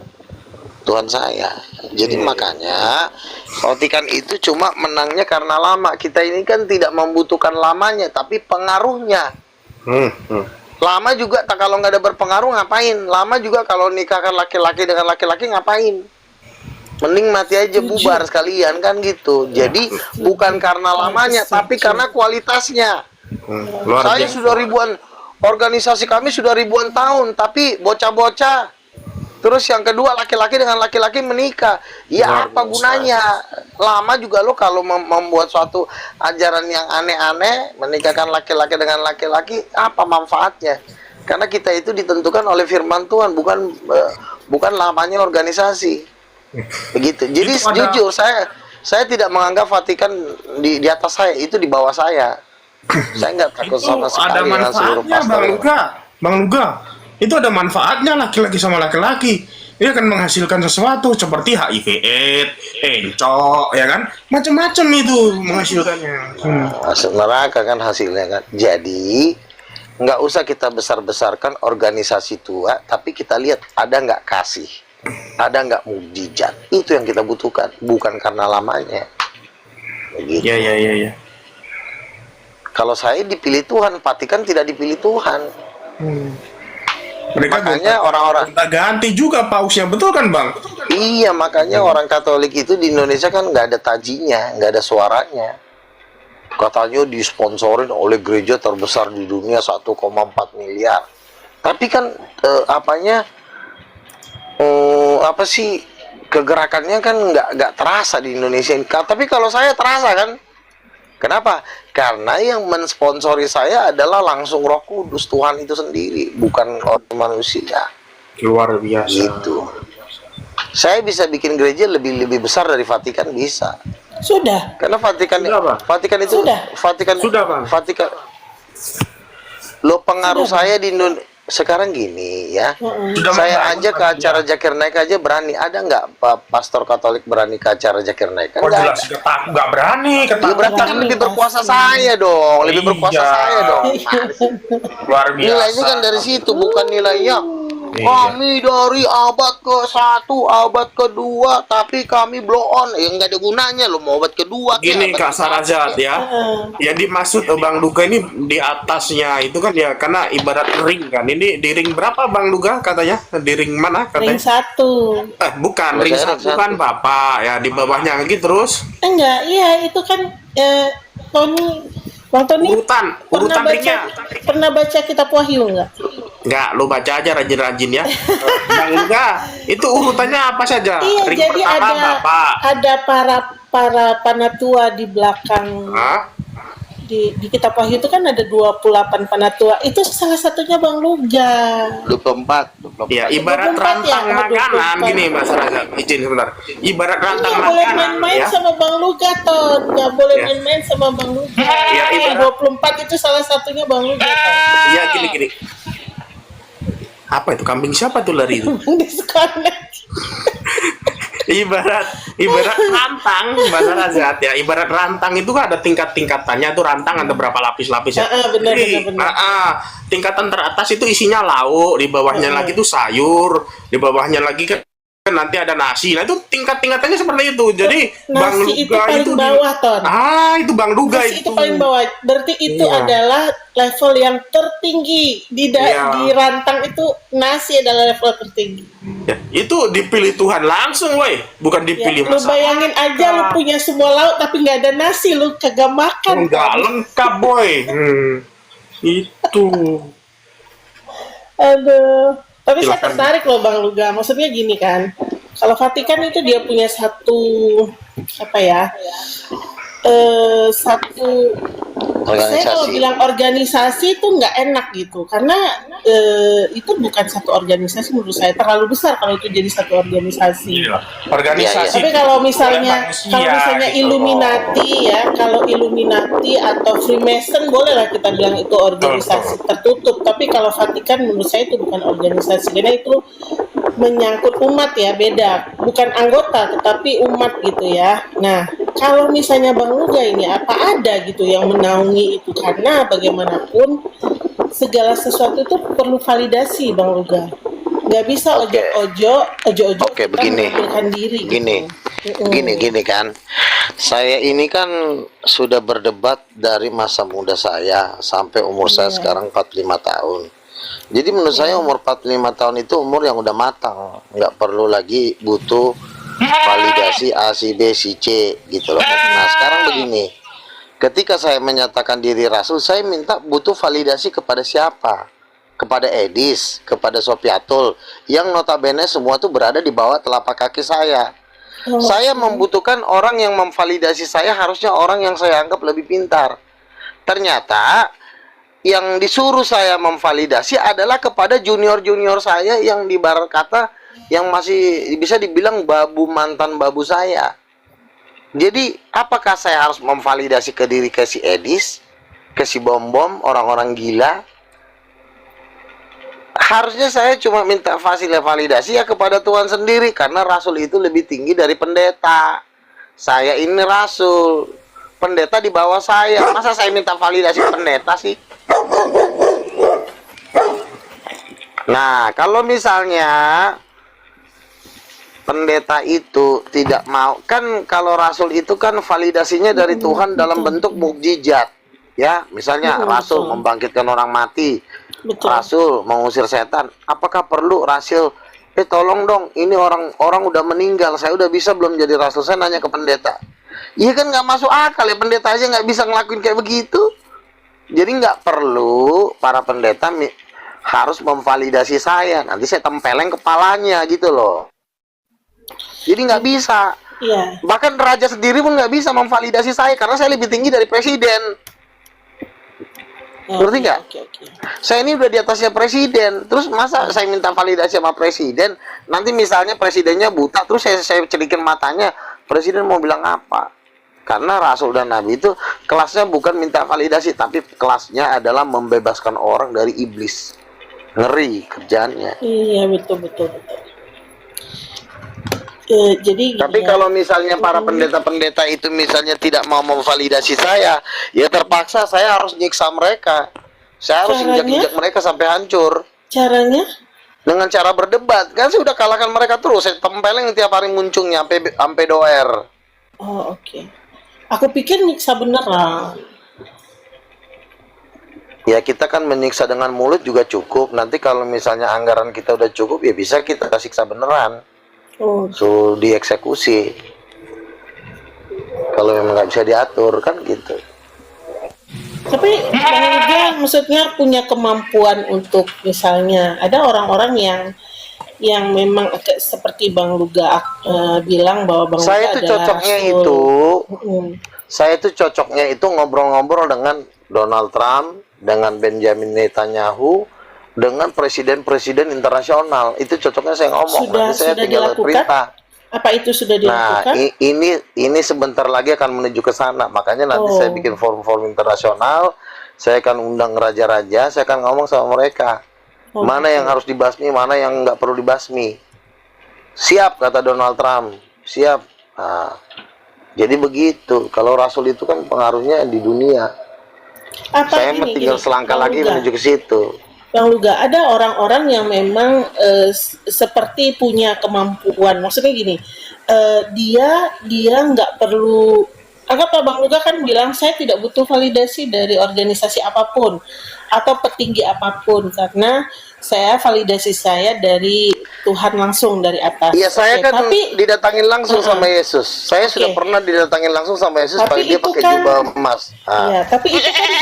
Tuhan saya. Jadi makanya Vatikan itu cuma menangnya karena lama. Kita ini kan tidak membutuhkan lamanya, tapi pengaruhnya. Lama juga tak kalau nggak ada berpengaruh ngapain? Lama juga kalau nikahkan laki-laki dengan laki-laki ngapain? Mending mati aja bubar sekalian kan gitu. Jadi bukan karena lamanya, tapi karena kualitasnya. Saya sudah ribuan, organisasi kami sudah ribuan tahun, tapi bocah-bocah. Terus yang kedua laki-laki dengan laki-laki menikah. Ya apa gunanya? Lama juga lo kalau membuat suatu ajaran yang aneh-aneh, menikahkan laki-laki dengan laki-laki, apa manfaatnya? Karena kita itu ditentukan oleh firman Tuhan, bukan lamanya organisasi. Begitu. Jadi jujur saya tidak menganggap Vatikan di atas saya, itu di bawah saya. Saya nggak takut sama sekali dengan seluruh pastor. Bang Luga, itu ada manfaatnya laki-laki sama laki-laki. Dia akan menghasilkan sesuatu seperti HIV/AIDS, encok, ya kan? Macam-macam itu menghasilkannya. Masuk neraka kan hasilnya kan. Jadi nggak usah kita besar-besarkan organisasi tua, tapi kita lihat ada nggak kasih, ada nggak mukjizat. Itu yang kita butuhkan, bukan karena lamanya. Begitu. Iya. Kalau saya dipilih Tuhan, Vatikan tidak dipilih Tuhan. Mereka makanya orang-orang ganti juga pausnya, betul kan Bang? Iya, makanya orang Katolik itu di Indonesia kan nggak ada tajinya, nggak ada suaranya. Katanya disponsorin oleh gereja terbesar di dunia 1,4 miliar. Tapi kan apa sih kegerakannya kan nggak terasa di Indonesia. Tapi kalau saya terasa kan. Kenapa? Karena yang mensponsori saya adalah langsung Roh Kudus, Tuhan itu sendiri, bukan orang manusia. Luar biasa. Gitu. Saya bisa bikin gereja lebih besar dari Vatikan, bisa. Sudah. Karena Vatikan itu Sudah. Bang. Vatikan. Lo pengaruh saya di Indonesia sekarang gini ya. Saya aja ke acara Zakir Naik aja berani. Ada nggak Pastor Katolik berani ke acara Zakir Naik? Kan jelas nggak berani. Ya berarti kan lebih berkuasa saya dong, lebih berkuasa saya dong. Luar biasa. Nilainya kan dari situ, bukan nilainya kami dari abad ke-1, abad ke-2, tapi kami blow on. Ya nggak ada gunanya lo mau abad ke-2. Gini Kak Sarajat ya. Yang dimaksud Bang Luga ini di atasnya itu kan ya karena ibarat ring kan. Ini di ring berapa Bang Luga katanya? Di ring mana katanya? Ring 1. Bukan, ring 1 kan Bapak ya, di bawahnya lagi terus. Enggak, iya itu kan Tony, Bang Tony urutan ringnya. Pernah baca kitab Wahyu enggak? Enggak, lo baca aja rajin-rajin ya. Bang Luga, itu urutannya apa saja? Iya, Ring jadi pertama Bapak. ada para panatua di belakang. Di kitab Wahyu itu kan ada 28 panatua. Itu salah satunya Bang Luga. 24. Ya, ibarat 24 rantang ya, makanan 24. gini Mas Raja. Izin sebentar. Ibarat rantang Nggak boleh makanan main-main ya. sama Bang Luga, Ton. Nggak boleh Ya. main-main sama Bang Luga. Ya, Yang ibarat- 24 itu salah satunya Bang Luga, Ton. Iya, gini. Apa itu kambing siapa tuh lari itu? Disconnect. ibarat rantang Bahasa Razat ya, ibarat rantang itu kan ada tingkatannya tuh, rantang ada berapa lapis-lapis ya. Benar. Tingkatan teratas itu isinya lauk, di bawahnya lagi tuh sayur, di bawahnya lagi kan nanti ada nasi. Nah itu tingkatannya seperti itu. Jadi Bang Nasi itu Luga paling itu bawah, Ton. itu Bang Luga Nasi itu paling bawah. Berarti itu Iya. adalah level yang tertinggi di rantang itu. Nasi adalah level tertinggi. Ya, itu dipilih Tuhan langsung, woi, bukan Ya, dipilih lu bayangin aja lu punya semua lauk tapi nggak ada nasi, lu kagak makan. Nggak lengkap, boy. Itu. Aduh. Tapi saya Silakan. tertarik loh Bang Luga. Maksudnya gini kan, kalau Vatikan itu dia punya satu satu saya kalau bilang organisasi itu nggak enak gitu, karena itu bukan satu organisasi menurut saya, terlalu besar kalau itu jadi satu organisasi. Organisasi. Tapi kalau misalnya gitu. Illuminati ya, kalau Illuminati atau Freemason bolehlah kita bilang itu organisasi tertutup. Tapi kalau Vatikan menurut saya itu bukan organisasi, karena itu menyangkut umat ya, beda, bukan anggota tetapi umat gitu ya. Nah, kalau misalnya Bang Luga ini apa ada gitu yang menaungi itu, karena bagaimanapun segala sesuatu itu perlu validasi Bang Luga. Nggak bisa ojo-ojo Oke, begini. mengundurkan diri Gini kan. Saya ini kan sudah berdebat dari masa muda saya sampai umur saya sekarang 45 tahun. Jadi menurut saya umur 45 tahun itu umur yang udah matang, nggak perlu lagi butuh validasi A, si B, si C gitu loh. Nah sekarang begini, ketika saya menyatakan diri Rasul, saya minta butuh validasi kepada siapa? Kepada Edis, kepada Sopiatul, yang notabene semua tuh berada di bawah telapak kaki saya. Saya membutuhkan orang yang memvalidasi saya, harusnya orang yang saya anggap lebih pintar. Ternyata yang disuruh saya memvalidasi adalah kepada junior-junior saya yang di barat kata yang masih bisa dibilang mantan babu saya. Jadi apakah saya harus memvalidasi ke diri ke si Edis, ke si Bom-Bom, orang-orang gila? Harusnya saya cuma minta validasi ya kepada Tuhan sendiri, karena Rasul itu lebih tinggi dari pendeta. Saya ini Rasul, pendeta di bawah saya. Masa saya minta validasi pendeta sih? Nah, kalau misalnya pendeta itu tidak mau, kan kalau Rasul itu kan validasinya dari Tuhan dalam bentuk mukjizat, ya, misalnya Rasul membangkitkan orang mati, Rasul mengusir setan. Apakah perlu Rasul, tolong dong, ini orang udah meninggal, saya udah bisa belum jadi Rasul? Saya nanya ke pendeta. Iya kan nggak masuk akal ya, pendeta aja nggak bisa ngelakuin kayak begitu. Jadi nggak perlu para pendeta harus memvalidasi saya, nanti saya tempeleng kepalanya gitu loh. Jadi nggak bisa. Iya. Bahkan raja sendiri pun nggak bisa memvalidasi saya karena saya lebih tinggi dari presiden. Ngerti nggak? Saya ini udah di atasnya presiden. Terus masa saya minta validasi sama presiden? Nanti misalnya presidennya buta, terus saya celikin matanya, presiden mau bilang apa? Karena Rasul dan Nabi itu kelasnya bukan minta validasi, tapi kelasnya adalah membebaskan orang dari iblis. Ngeri kerjaannya. Iya, betul. Jadi tapi kalau misalnya para pendeta-pendeta itu misalnya tidak mau memvalidasi saya, ya terpaksa saya harus nyiksa mereka. Saya harus injak-injak mereka sampai hancur. Caranya? Dengan cara berdebat. Kan saya udah kalahkan mereka terus. Saya tempelin tiap hari muncungnya sampai doer. Oh, oke. Aku pikir nyiksa beneran. Ya kita kan menyiksa dengan mulut juga cukup. Nanti kalau misalnya anggaran kita udah cukup, ya bisa kita siksa beneran. Oh. So dieksekusi. Kalau memang nggak bisa diatur kan gitu. Tapi dia maksudnya punya kemampuan untuk misalnya ada orang-orang yang memang seperti Bang Luga bilang bahwa Bang Saya Luga itu cocoknya itu, saya itu cocoknya itu ngobrol-ngobrol dengan Donald Trump, dengan Benjamin Netanyahu, dengan presiden-presiden internasional. Itu cocoknya saya ngomong. Nanti saya tinggal perintah. Apa itu sudah dilakukan? Nah, ini sebentar lagi akan menuju ke sana. Makanya nanti saya bikin forum-forum internasional. Saya akan undang raja-raja. Saya akan ngomong sama mereka. Mana yang harus dibasmi, mana yang nggak perlu dibasmi. Siap, kata Donald Trump. Siap. Nah, jadi begitu. Kalau Rasul itu kan pengaruhnya di dunia. Saya tinggal selangkah lagi menuju ke situ. Bang Luga, ada orang-orang yang memang seperti punya kemampuan. Maksudnya gini, dia nggak perlu. Anggaplah Bang Luga kan bilang saya tidak butuh validasi dari organisasi apapun atau petinggi apapun karena validasi saya dari Tuhan langsung dari atas. Iya, saya kan didatangin langsung sama Yesus. Saya sudah pernah didatangin langsung sama Yesus, tapi dia pakai jubah emas. Iya, tapi itu kan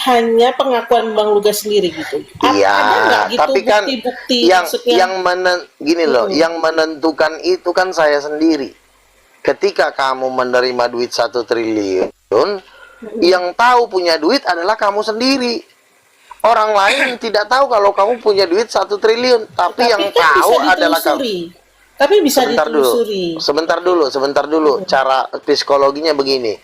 hanya pengakuan Bang Luga sendiri gitu. Iya, gitu tapi kan bukti-bukti gini loh, yang menentukan itu kan saya sendiri. Ketika kamu menerima duit 1 triliun, yang tahu punya duit adalah kamu sendiri. Orang lain tidak tahu kalau kamu punya duit 1 triliun, tapi yang kan tahu adalah kamu. Tapi bisa ditelusuri. Sebentar dulu. Cara psikologinya begini.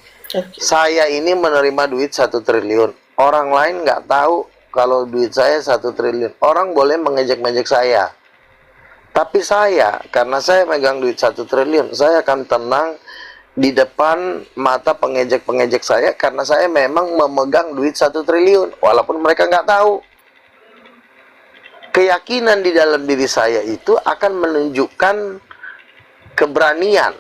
Saya ini menerima duit 1 triliun. Orang lain nggak tahu kalau duit saya 1 triliun. Orang boleh mengejek-ngejek saya. Tapi saya, karena saya megang duit 1 triliun, saya akan tenang di depan mata pengejek-pengejek saya karena saya memang memegang duit 1 triliun. Walaupun mereka nggak tahu. Keyakinan di dalam diri saya itu akan menunjukkan keberanian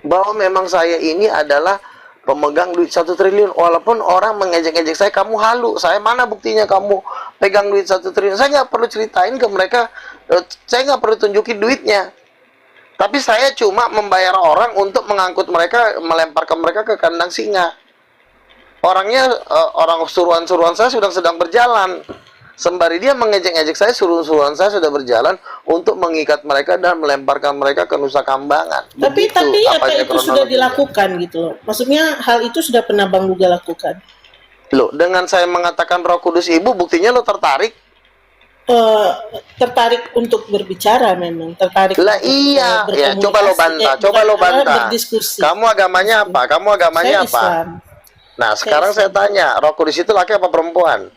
bahwa memang saya ini adalah pemegang duit 1 triliun. Walaupun orang mengejek-ejek saya, kamu halu, saya mana buktinya kamu pegang duit 1 triliun. Saya nggak perlu ceritain ke mereka, saya nggak perlu tunjukin duitnya. Tapi saya cuma membayar orang untuk mengangkut mereka, melemparkan mereka ke kandang singa. Orangnya, orang suruhan-suruhan saya sedang berjalan. Sembari dia mengejek-ejek saya, suruhan-suruhan saya sudah berjalan untuk mengikat mereka dan melemparkan mereka ke Nusa Kambangan. Tapi apa itu sudah dilakukan gitu loh? Maksudnya hal itu sudah pernah Bang Luga lakukan? Loh, dengan saya mengatakan Roh Kudus Ibu, buktinya lo tertarik? Tertarik untuk berbicara memang, tertarik. Lah iya, ya coba lo bantah. Berdiskusi. Kamu agamanya apa? Kamu agamanya saya apa? Islam. Nah, sekarang saya tanya, Roh Kudus itu laki apa perempuan?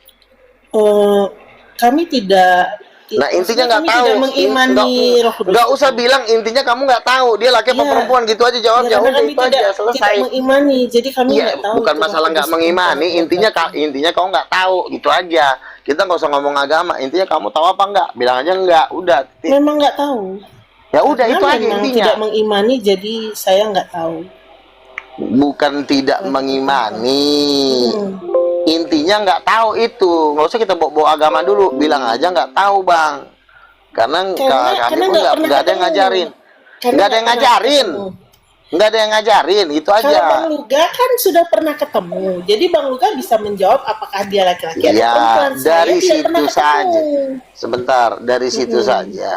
Kami tidak. Nah, intinya nggak tahu. Tidak mengimani Roh Kudus. Nggak usah bilang intinya kamu nggak tahu dia laki apa perempuan, gitu aja jawab. Jawab itu aja, selesai. Tidak mengimani, jadi kami nggak tahu. Bukan masalah nggak mengimani, intinya kamu nggak tahu, gitu aja. Kita nggak usah ngomong agama, intinya kamu tahu apa nggak? Bilang aja nggak, udah. Memang nggak tahu. Ya udah, itu aja intinya. Tidak mengimani, jadi saya nggak tahu. Bukan tidak mengimani. Intinya nggak tahu itu. Nggak usah kita bawa agama dulu, bilang aja nggak tahu, Bang. Karena kami pun nggak ada yang ngajarin. Nggak ada yang ngajarin. Nggak ada yang ngajarin, itu aja. Kalau Bang Luga kan sudah pernah ketemu, jadi Bang Luga bisa menjawab apakah dia laki-laki atau perempuan. Dari situ saja. Sebentar, dari situ saja.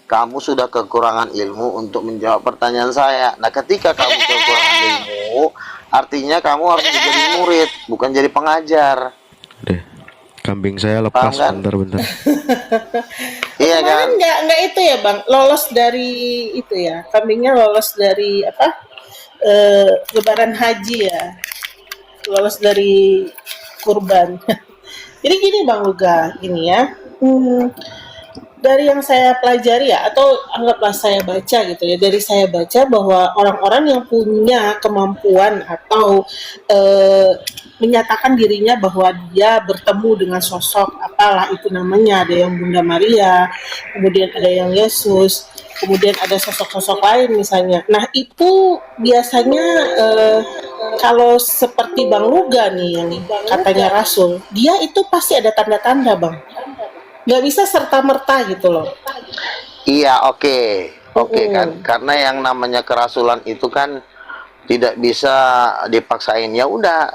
kamu sudah kekurangan ilmu untuk menjawab pertanyaan saya. Nah, ketika kamu kekurangan ilmu, artinya kamu harus menjadi murid, bukan jadi pengajar. Deh, kambing saya lepas. Paham kan? Bentar. Iya kan? Kemarin nggak itu ya Bang, lolos dari itu ya, kambingnya lolos dari apa? Lebaran haji ya, lolos dari kurban. Jadi gini Bang Luga, gini ya. Dari yang saya pelajari ya, atau anggaplah saya baca gitu ya, dari saya baca bahwa orang-orang yang punya kemampuan atau menyatakan dirinya bahwa dia bertemu dengan sosok apalah itu namanya, ada yang Bunda Maria, kemudian ada yang Yesus, kemudian ada sosok-sosok lain misalnya. Nah itu biasanya kalau seperti Bang Luga nih yang katanya Rasul, dia itu pasti ada tanda-tanda Bang. Nggak bisa serta-merta gitu loh. Iya, oke kan, karena yang namanya kerasulan itu kan tidak bisa dipaksain. Ya udah,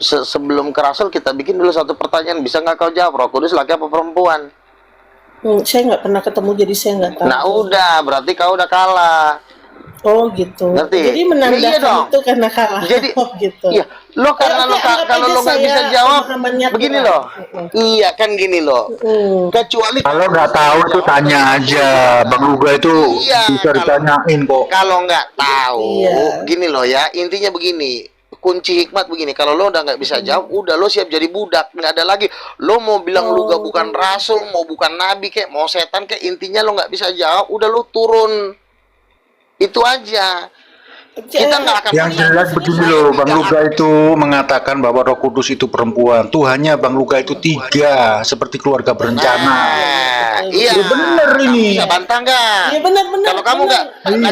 sebelum kerasul kita bikin dulu satu pertanyaan, bisa nggak kau jawab, Roh Kudus laki apa perempuan? Saya nggak pernah ketemu, jadi saya nggak tahu. Nah udah, berarti kau udah kalah. Oh gitu. Ngerti? Jadi menandakan itu karena kalah. Jadi, oh gitu. Iya, lo karena lo kalau lo nggak bisa jawab, begini loh. Iya kan gini loh. Kecuali kalau nggak tahu itu tanya aja, Bang Luga itu bisa ditanyain kok. Kalau nggak tahu, gini loh ya, intinya begini. Kunci hikmat begini, kalau lo udah nggak bisa jawab, udah lo siap jadi budak, nggak ada lagi. Lo mau bilang Luga bukan rasul, mau bukan nabi kayak, mau setan kayak, intinya lo nggak bisa jawab, udah lo turun. Itu aja. Kita nggak akan. Yang jelas begini loh, Bang Luga itu mengatakan bahwa Roh Kudus itu perempuan. Tuhannya Bang Luga itu 3, seperti keluarga berencana. Iya. Bener ini. Bisa bantah nggak? Iya benar-benar. Kalau kamu nggak,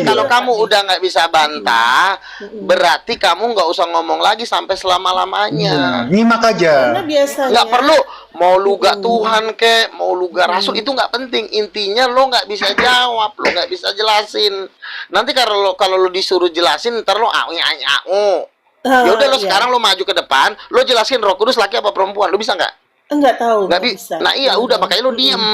kalau kamu udah nggak bisa bantah, berarti kamu nggak usah ngomong lagi sampai selama-lamanya. Nyimak aja. Karena biasanya Nggak perlu mau Luga Tuhan ke, mau Luga Rasul, itu nggak penting. Intinya lo nggak bisa jawab, lo nggak bisa jelasin. Nanti kalau lo disuruh jelasin, ntar lo ya udah lo sekarang lo maju ke depan, lo jelasin Roh Kudus laki apa perempuan, lo bisa nggak? Enggak tahu. Nggak bisa. Nah iya udah, makanya lo diem.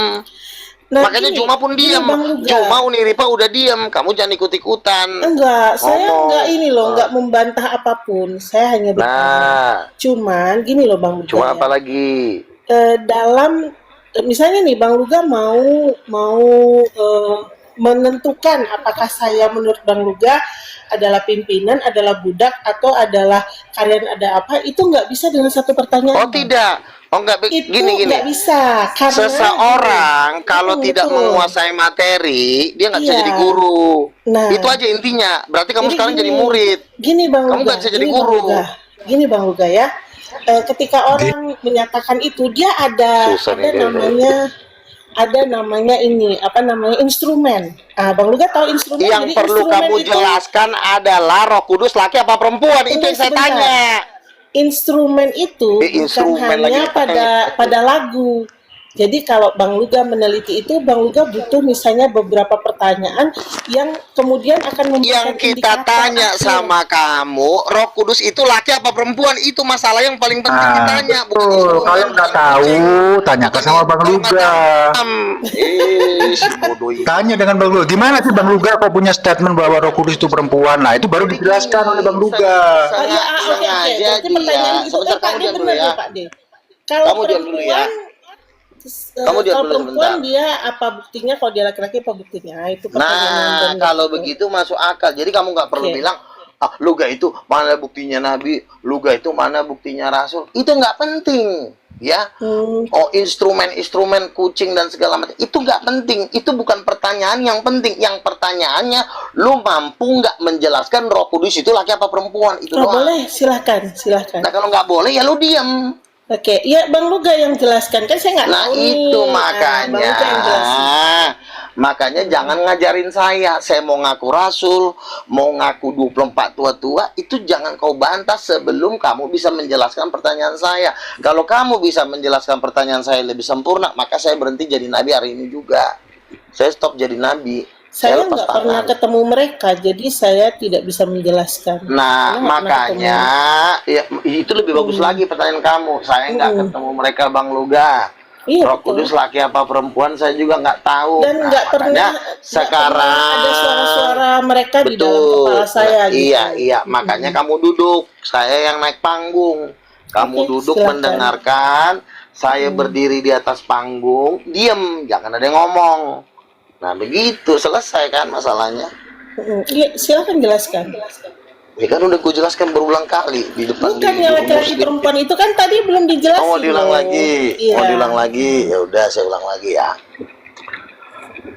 Nah, makanya gini, Juma pun diem. Juma Uniripa udah diem. Kamu jangan ikut-ikutan. Enggak, saya enggak ini loh, enggak membantah apapun. Saya hanya bertanya. Cuman gini loh Bang Luga. Cuma apa lagi? Dalam misalnya nih Bang Luga mau menentukan apakah saya menurut Bang Luga adalah pimpinan, adalah budak, atau adalah kalian ada apa, itu nggak bisa dengan satu pertanyaan. Oh tidak. Oh enggak, gini. Nggak bisa. Karena seseorang kalau tidak menguasai materi, dia nggak bisa jadi guru. Nah, itu aja intinya. Berarti kamu sekarang jadi murid. Gini Bang Kamu nggak bisa jadi guru. Gini Bang Luga ya. Ketika orang menyatakan itu, dia ada namanya ini, apa namanya, instrumen. Bang Luga tahu instrumen? Yang jadi perlu instrumen kamu jelaskan adalah Roh Kudus laki apa perempuan. Itu yang saya tanya. Instrumen itu bukan hanya pada lagu. Jadi kalau Bang Luga meneliti itu, Bang Luga butuh misalnya beberapa pertanyaan yang kemudian akan memberikan yang kita tanya sama kamu, Roh Kudus itu laki apa perempuan, itu masalah yang paling penting ditanya. Betul. Kalau nggak tahu, tanyakan sama Bang Luga. Tanya dengan Bang Luga. Gimana sih Bang Luga kok punya statement bahwa Roh Kudus itu perempuan? Nah itu baru dijelaskan oleh Bang Luga. Sengaja dia. Sebentar, kamu diam dulu ya. Kalau kamu diam dulu ya. Kalau perempuan dia apa buktinya, kalau dia laki-laki apa buktinya? Itu nah kalau begitu masuk akal. Jadi kamu nggak perlu bilang Luga itu mana buktinya nabi, Luga itu mana buktinya rasul. Itu nggak penting ya. Oh instrumen kucing dan segala macam itu nggak penting. Itu bukan pertanyaan yang penting. Yang pertanyaannya, lu mampu nggak menjelaskan Roh Kudus itu laki apa perempuan? Itu doang. Boleh, silakan. Nah kalau nggak boleh ya lu diam. Oke, ya Bang Luga yang jelaskan, kan saya nggak tahu. Nah itu makanya, makanya jangan ngajarin saya mau ngaku rasul, mau ngaku 24 tua-tua, itu jangan kau bantah sebelum kamu bisa menjelaskan pertanyaan saya. Kalau kamu bisa menjelaskan pertanyaan saya lebih sempurna, maka saya berhenti jadi nabi hari ini juga. Saya stop jadi nabi. Saya nggak pernah ketemu mereka, jadi saya tidak bisa menjelaskan. Nah, makanya ya, itu lebih bagus lagi pertanyaan kamu. Saya nggak ketemu mereka, Bang Luga. Iya, Roh betul. Kudus laki apa perempuan saya juga nggak tahu. Dan Nah, nggak makanya pernah sekarang ada suara-suara mereka di dalam betul. kepala saya Nah, gitu. iya, iya. Makanya kamu duduk, saya yang naik panggung. Kamu Oke, duduk silakan. mendengarkan, saya berdiri di atas panggung, diem, jangan ada yang ngomong. Nah, begitu selesai kan masalahnya. Iya, silakan jelaskan. Ya kan udah gue jelaskan berulang kali di depan Bukan di yang umur laki-laki sedikit. perempuan itu kan tadi belum dijelasin. Oh, mau diulang loh. lagi. Iya. Mau diulang lagi. Ya udah saya ulang lagi ya.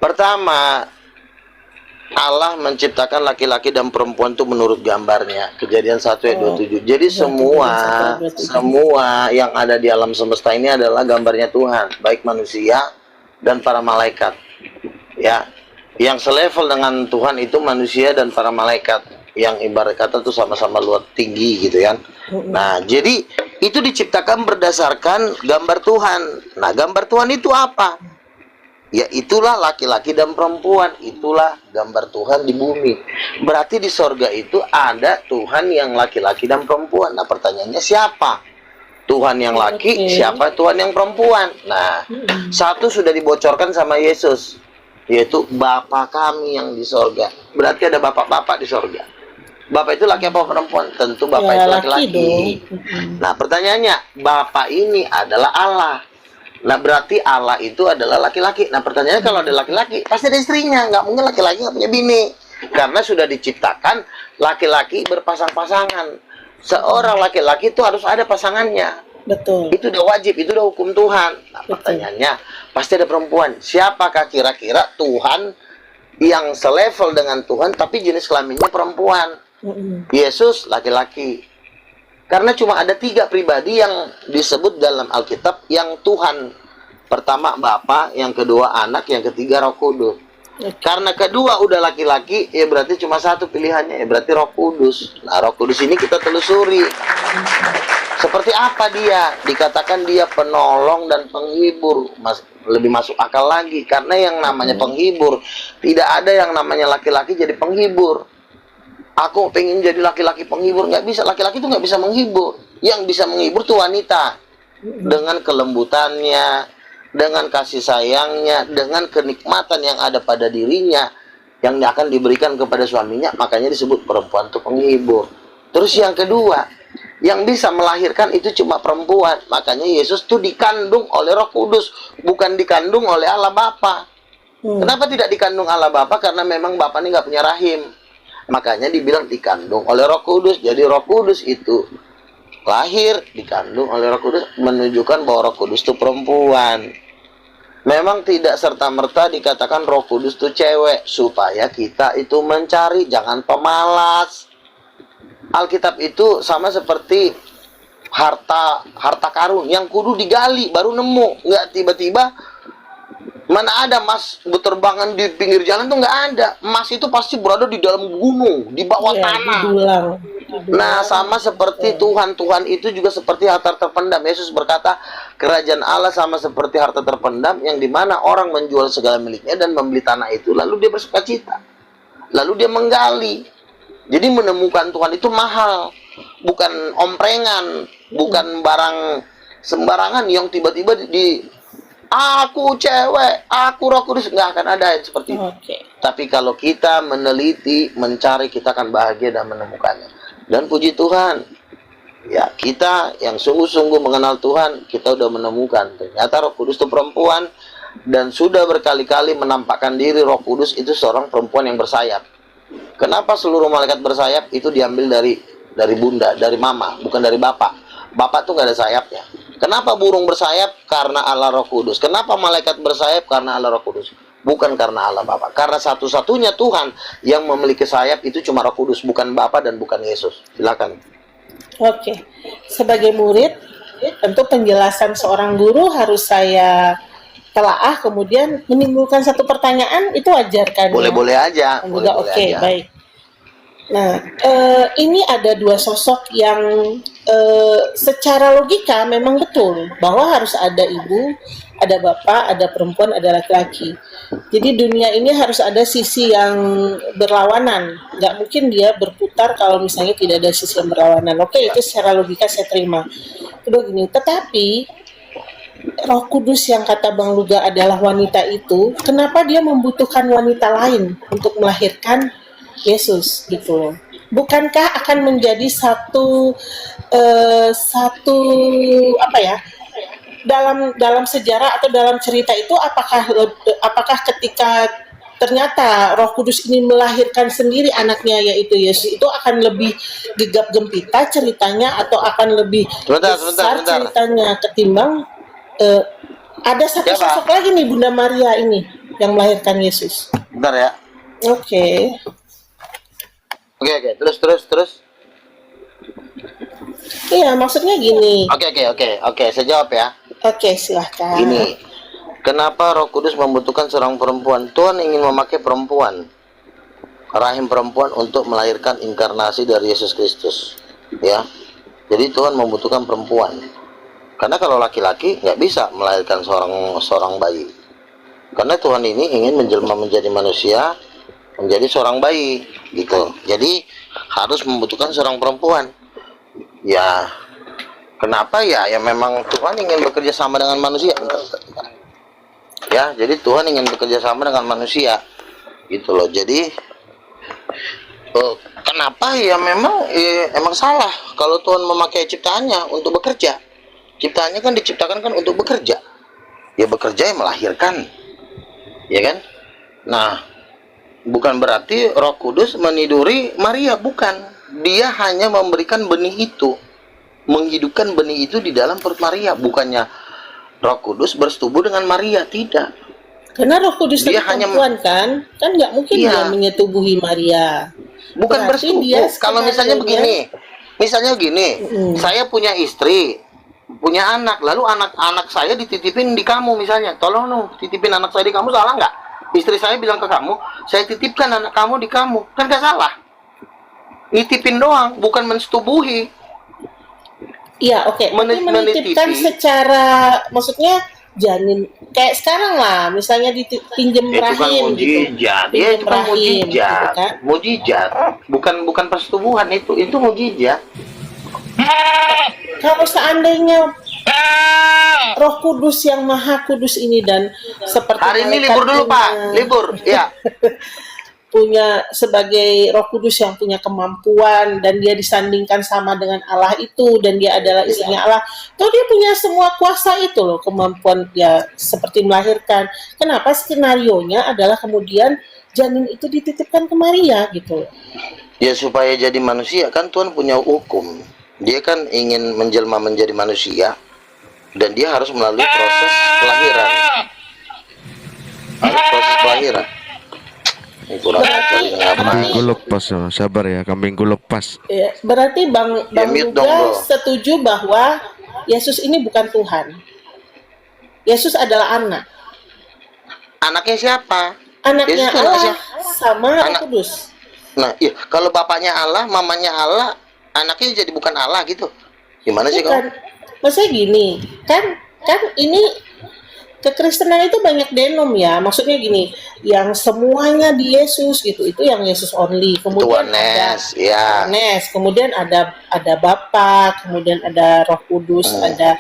Pertama, Allah menciptakan laki-laki dan perempuan itu menurut gambarnya. Kejadian 1 ayat 27. Jadi semua yang ada di alam semesta ini adalah gambarnya Tuhan, baik manusia dan para malaikat. Ya. Yang selevel dengan Tuhan itu manusia dan para malaikat. Yang ibarat kata tuh sama-sama luar tinggi gitu kan. Nah, jadi itu diciptakan berdasarkan gambar Tuhan. Nah, gambar Tuhan itu apa? Ya itulah laki-laki dan perempuan. Itulah gambar Tuhan di bumi. Berarti di sorga itu ada Tuhan yang laki-laki dan perempuan. Nah, pertanyaannya siapa? Tuhan yang laki, siapa Tuhan yang perempuan? Nah, satu sudah dibocorkan sama Yesus, yaitu Bapa kami yang di sorga. Berarti ada bapak-bapak di sorga. Bapak itu laki apa perempuan? Tentu Bapak Ya, itu laki laki-laki. Nah, pertanyaannya, Bapak ini adalah Allah. Nah, berarti Allah itu adalah laki-laki. Nah, pertanyaannya kalau ada laki-laki, pasti ada istrinya. Nggak mungkin laki-laki nggak punya bini. Karena sudah diciptakan laki-laki berpasang-pasangan. Seorang laki-laki itu harus ada pasangannya. Betul. Itu udah wajib, itu udah hukum Tuhan. Nah, pertanyaannya, pasti ada perempuan. Siapakah kira-kira Tuhan yang selevel dengan Tuhan, tapi jenis kelaminnya perempuan? Yesus laki-laki. Karena cuma ada 3 pribadi yang disebut dalam Alkitab yang Tuhan. Pertama Bapa, yang kedua Anak, yang ketiga Roh Kudus. Karena kedua udah laki-laki, ya berarti cuma satu pilihannya, ya berarti Roh Kudus. Nah, Roh Kudus ini kita telusuri. Seperti apa dia? Dikatakan dia penolong dan penghibur. Lebih masuk akal lagi, karena yang namanya penghibur, tidak ada yang namanya laki-laki jadi penghibur. Aku pengen jadi laki-laki penghibur, nggak bisa. Laki-laki itu nggak bisa menghibur. Yang bisa menghibur tuh wanita, dengan kelembutannya, dengan kasih sayangnya, dengan kenikmatan yang ada pada dirinya, yang akan diberikan kepada suaminya. Makanya disebut perempuan itu penghibur. Terus yang kedua, yang bisa melahirkan itu cuma perempuan. Makanya Yesus tuh dikandung oleh Roh Kudus, bukan dikandung oleh Allah Bapa. Kenapa tidak dikandung Allah Bapa? Karena memang Bapa ini nggak punya rahim. Makanya dibilang dikandung oleh Roh Kudus. Jadi Roh Kudus itu lahir, dikandung oleh Roh Kudus, menunjukkan bahwa Roh Kudus itu perempuan. Memang tidak serta-merta dikatakan Roh Kudus itu cewek, supaya kita itu mencari, jangan pemalas. Alkitab itu sama seperti harta karun yang kudu digali baru nemu. Nggak tiba-tiba, mana ada emas berterbangan di pinggir jalan tuh, nggak ada. Emas itu pasti berada di dalam gunung, di bawah tanah. Nah, sama seperti Tuhan itu juga seperti harta terpendam. Yesus berkata, kerajaan Allah sama seperti harta terpendam, yang dimana orang menjual segala miliknya dan membeli tanah itu, lalu dia bersukacita, lalu dia menggali. Jadi menemukan Tuhan itu mahal, bukan omprengan, bukan barang sembarangan yang tiba-tiba aku cewek, aku Roh Kudus, nggak akan ada seperti itu. Tapi kalau kita meneliti, mencari, kita akan bahagia dan menemukannya. Dan puji Tuhan, ya kita yang sungguh-sungguh mengenal Tuhan, kita udah menemukan ternyata Roh Kudus itu perempuan, dan sudah berkali-kali menampakkan diri Roh Kudus itu seorang perempuan yang bersayap. Kenapa seluruh malaikat bersayap? Itu diambil dari bunda, dari mama, bukan dari bapak. Bapak tuh nggak ada sayapnya. Kenapa burung bersayap? Karena Allah Roh Kudus. Kenapa malaikat bersayap? Karena Allah Roh Kudus. Bukan karena Allah Bapa. Karena satu-satunya Tuhan yang memiliki sayap itu cuma Roh Kudus, bukan Bapa dan bukan Yesus. Silakan. Oke. Sebagai murid, tentu penjelasan seorang guru harus saya telaah, kemudian menimbulkan satu pertanyaan, itu wajar kan? Boleh-boleh aja. Oke, baik. Nah, ini ada 2 sosok yang secara logika memang betul bahwa harus ada ibu, ada bapak, ada perempuan, ada laki-laki. Jadi dunia ini harus ada sisi yang berlawanan. Nggak mungkin dia berputar kalau misalnya tidak ada sisi yang berlawanan. Oke, itu secara logika saya terima. Kedua gini, tetapi Roh Kudus yang kata Bang Luga adalah wanita itu, kenapa dia membutuhkan wanita lain untuk melahirkan Yesus gitu loh? Bukankah akan menjadi satu satu apa ya? Dalam sejarah atau dalam cerita itu apakah ketika ternyata Roh Kudus ini melahirkan sendiri anaknya yaitu Yesus, itu akan lebih gegap gempita ceritanya atau akan lebih besar ceritanya ketimbang ada satu sosok lagi nih, Bunda Maria ini yang melahirkan Yesus. Bentar ya. Oke. Oke, terus. Iya, maksudnya gini. Oke, saya jawab ya. Oke, silahkan. Gini, kenapa Roh Kudus membutuhkan seorang perempuan? Tuhan ingin memakai perempuan, rahim perempuan, untuk melahirkan inkarnasi dari Yesus Kristus, ya. Jadi Tuhan membutuhkan perempuan, karena kalau laki-laki nggak bisa melahirkan seorang bayi. Karena Tuhan ini ingin menjelma menjadi manusia, menjadi seorang bayi, gitu. Jadi harus membutuhkan seorang perempuan. Ya, kenapa ya? Ya memang Tuhan ingin bekerja sama dengan manusia. Ya, jadi Tuhan ingin bekerja sama dengan manusia, gitu loh. Jadi kenapa ya? Emang salah kalau Tuhan memakai ciptaannya untuk bekerja. Ciptaannya kan diciptakan kan untuk bekerja. Ya bekerja yang melahirkan, ya kan? Nah, bukan berarti Roh Kudus meniduri Maria, bukan. Dia hanya memberikan benih itu, menghidupkan benih itu di dalam perut Maria. Bukannya Roh Kudus bersetubuh dengan Maria, tidak. Karena Roh Kudus dia hanya perempuan kan nggak mungkin dia menyetubuhi Maria. Bukan bersetubuh. Kalau misalnya begini, saya punya istri, punya anak, lalu anak saya dititipin di kamu misalnya, tolong titipin anak saya di kamu, salah nggak? Istri saya bilang ke kamu, saya titipkan anak kamu di kamu, kan nggak salah? Nitipin doang, bukan mensetubuhi. Iya, oke. Menitipkan secara, maksudnya janin kayak sekarang lah, misalnya dipinjem rahim gitu. Dia itu kan mujizat, bukan persetubuhan, itu mujizat. Kalau seandainya Roh Kudus yang Maha Kudus ini dan seperti hari ini libur dulu Pak, libur ya. Punya sebagai Roh Kudus yang punya kemampuan dan dia disandingkan sama dengan Allah itu, dan dia adalah istrinya Allah. Tuh dia punya semua kuasa itu loh, kemampuan ya seperti melahirkan. Kenapa skenarionya adalah kemudian janin itu dititipkan ke Maria gitu? Ya supaya jadi manusia, kan Tuhan punya hukum. Dia kan ingin menjelma menjadi manusia dan dia harus melalui proses kelahiran. Kambing gue lepas, sabar ya, kambing gue lepas. Ya, berarti Bang Luga setuju bahwa Yesus ini bukan Tuhan. Yesus adalah anak. Anaknya siapa? Anaknya Allah sama Roh Kudus. Nah, iya, kalau bapaknya Allah, mamanya Allah, anaknya jadi bukan Allah gitu. Gimana sih kamu? Maksudnya gini, kan ini kekristenan itu banyak denom ya, maksudnya gini, yang semuanya di Yesus gitu, itu yang Yesus only. Kemudian kemudian ada Bapa, kemudian ada Roh Kudus, ada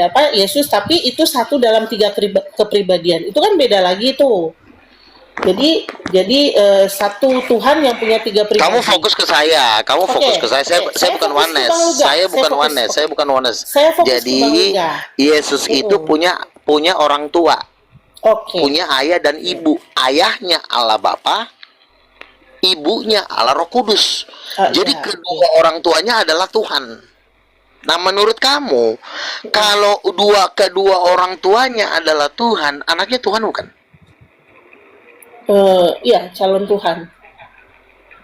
apa Yesus, tapi itu satu dalam 3 kepribadian. Itu kan beda lagi tuh. Jadi satu Tuhan yang punya 3 pribadi. Kamu fokus ke saya, saya bukan oneness. Jadi Yesus itu punya orang tua, punya ayah dan ibu. Ayahnya Allah Bapa, ibunya Allah Roh Kudus. Jadi kedua orang tuanya adalah Tuhan. Nah, menurut kamu, kalau kedua orang tuanya adalah Tuhan, anaknya Tuhan bukan? Iya, calon Tuhan.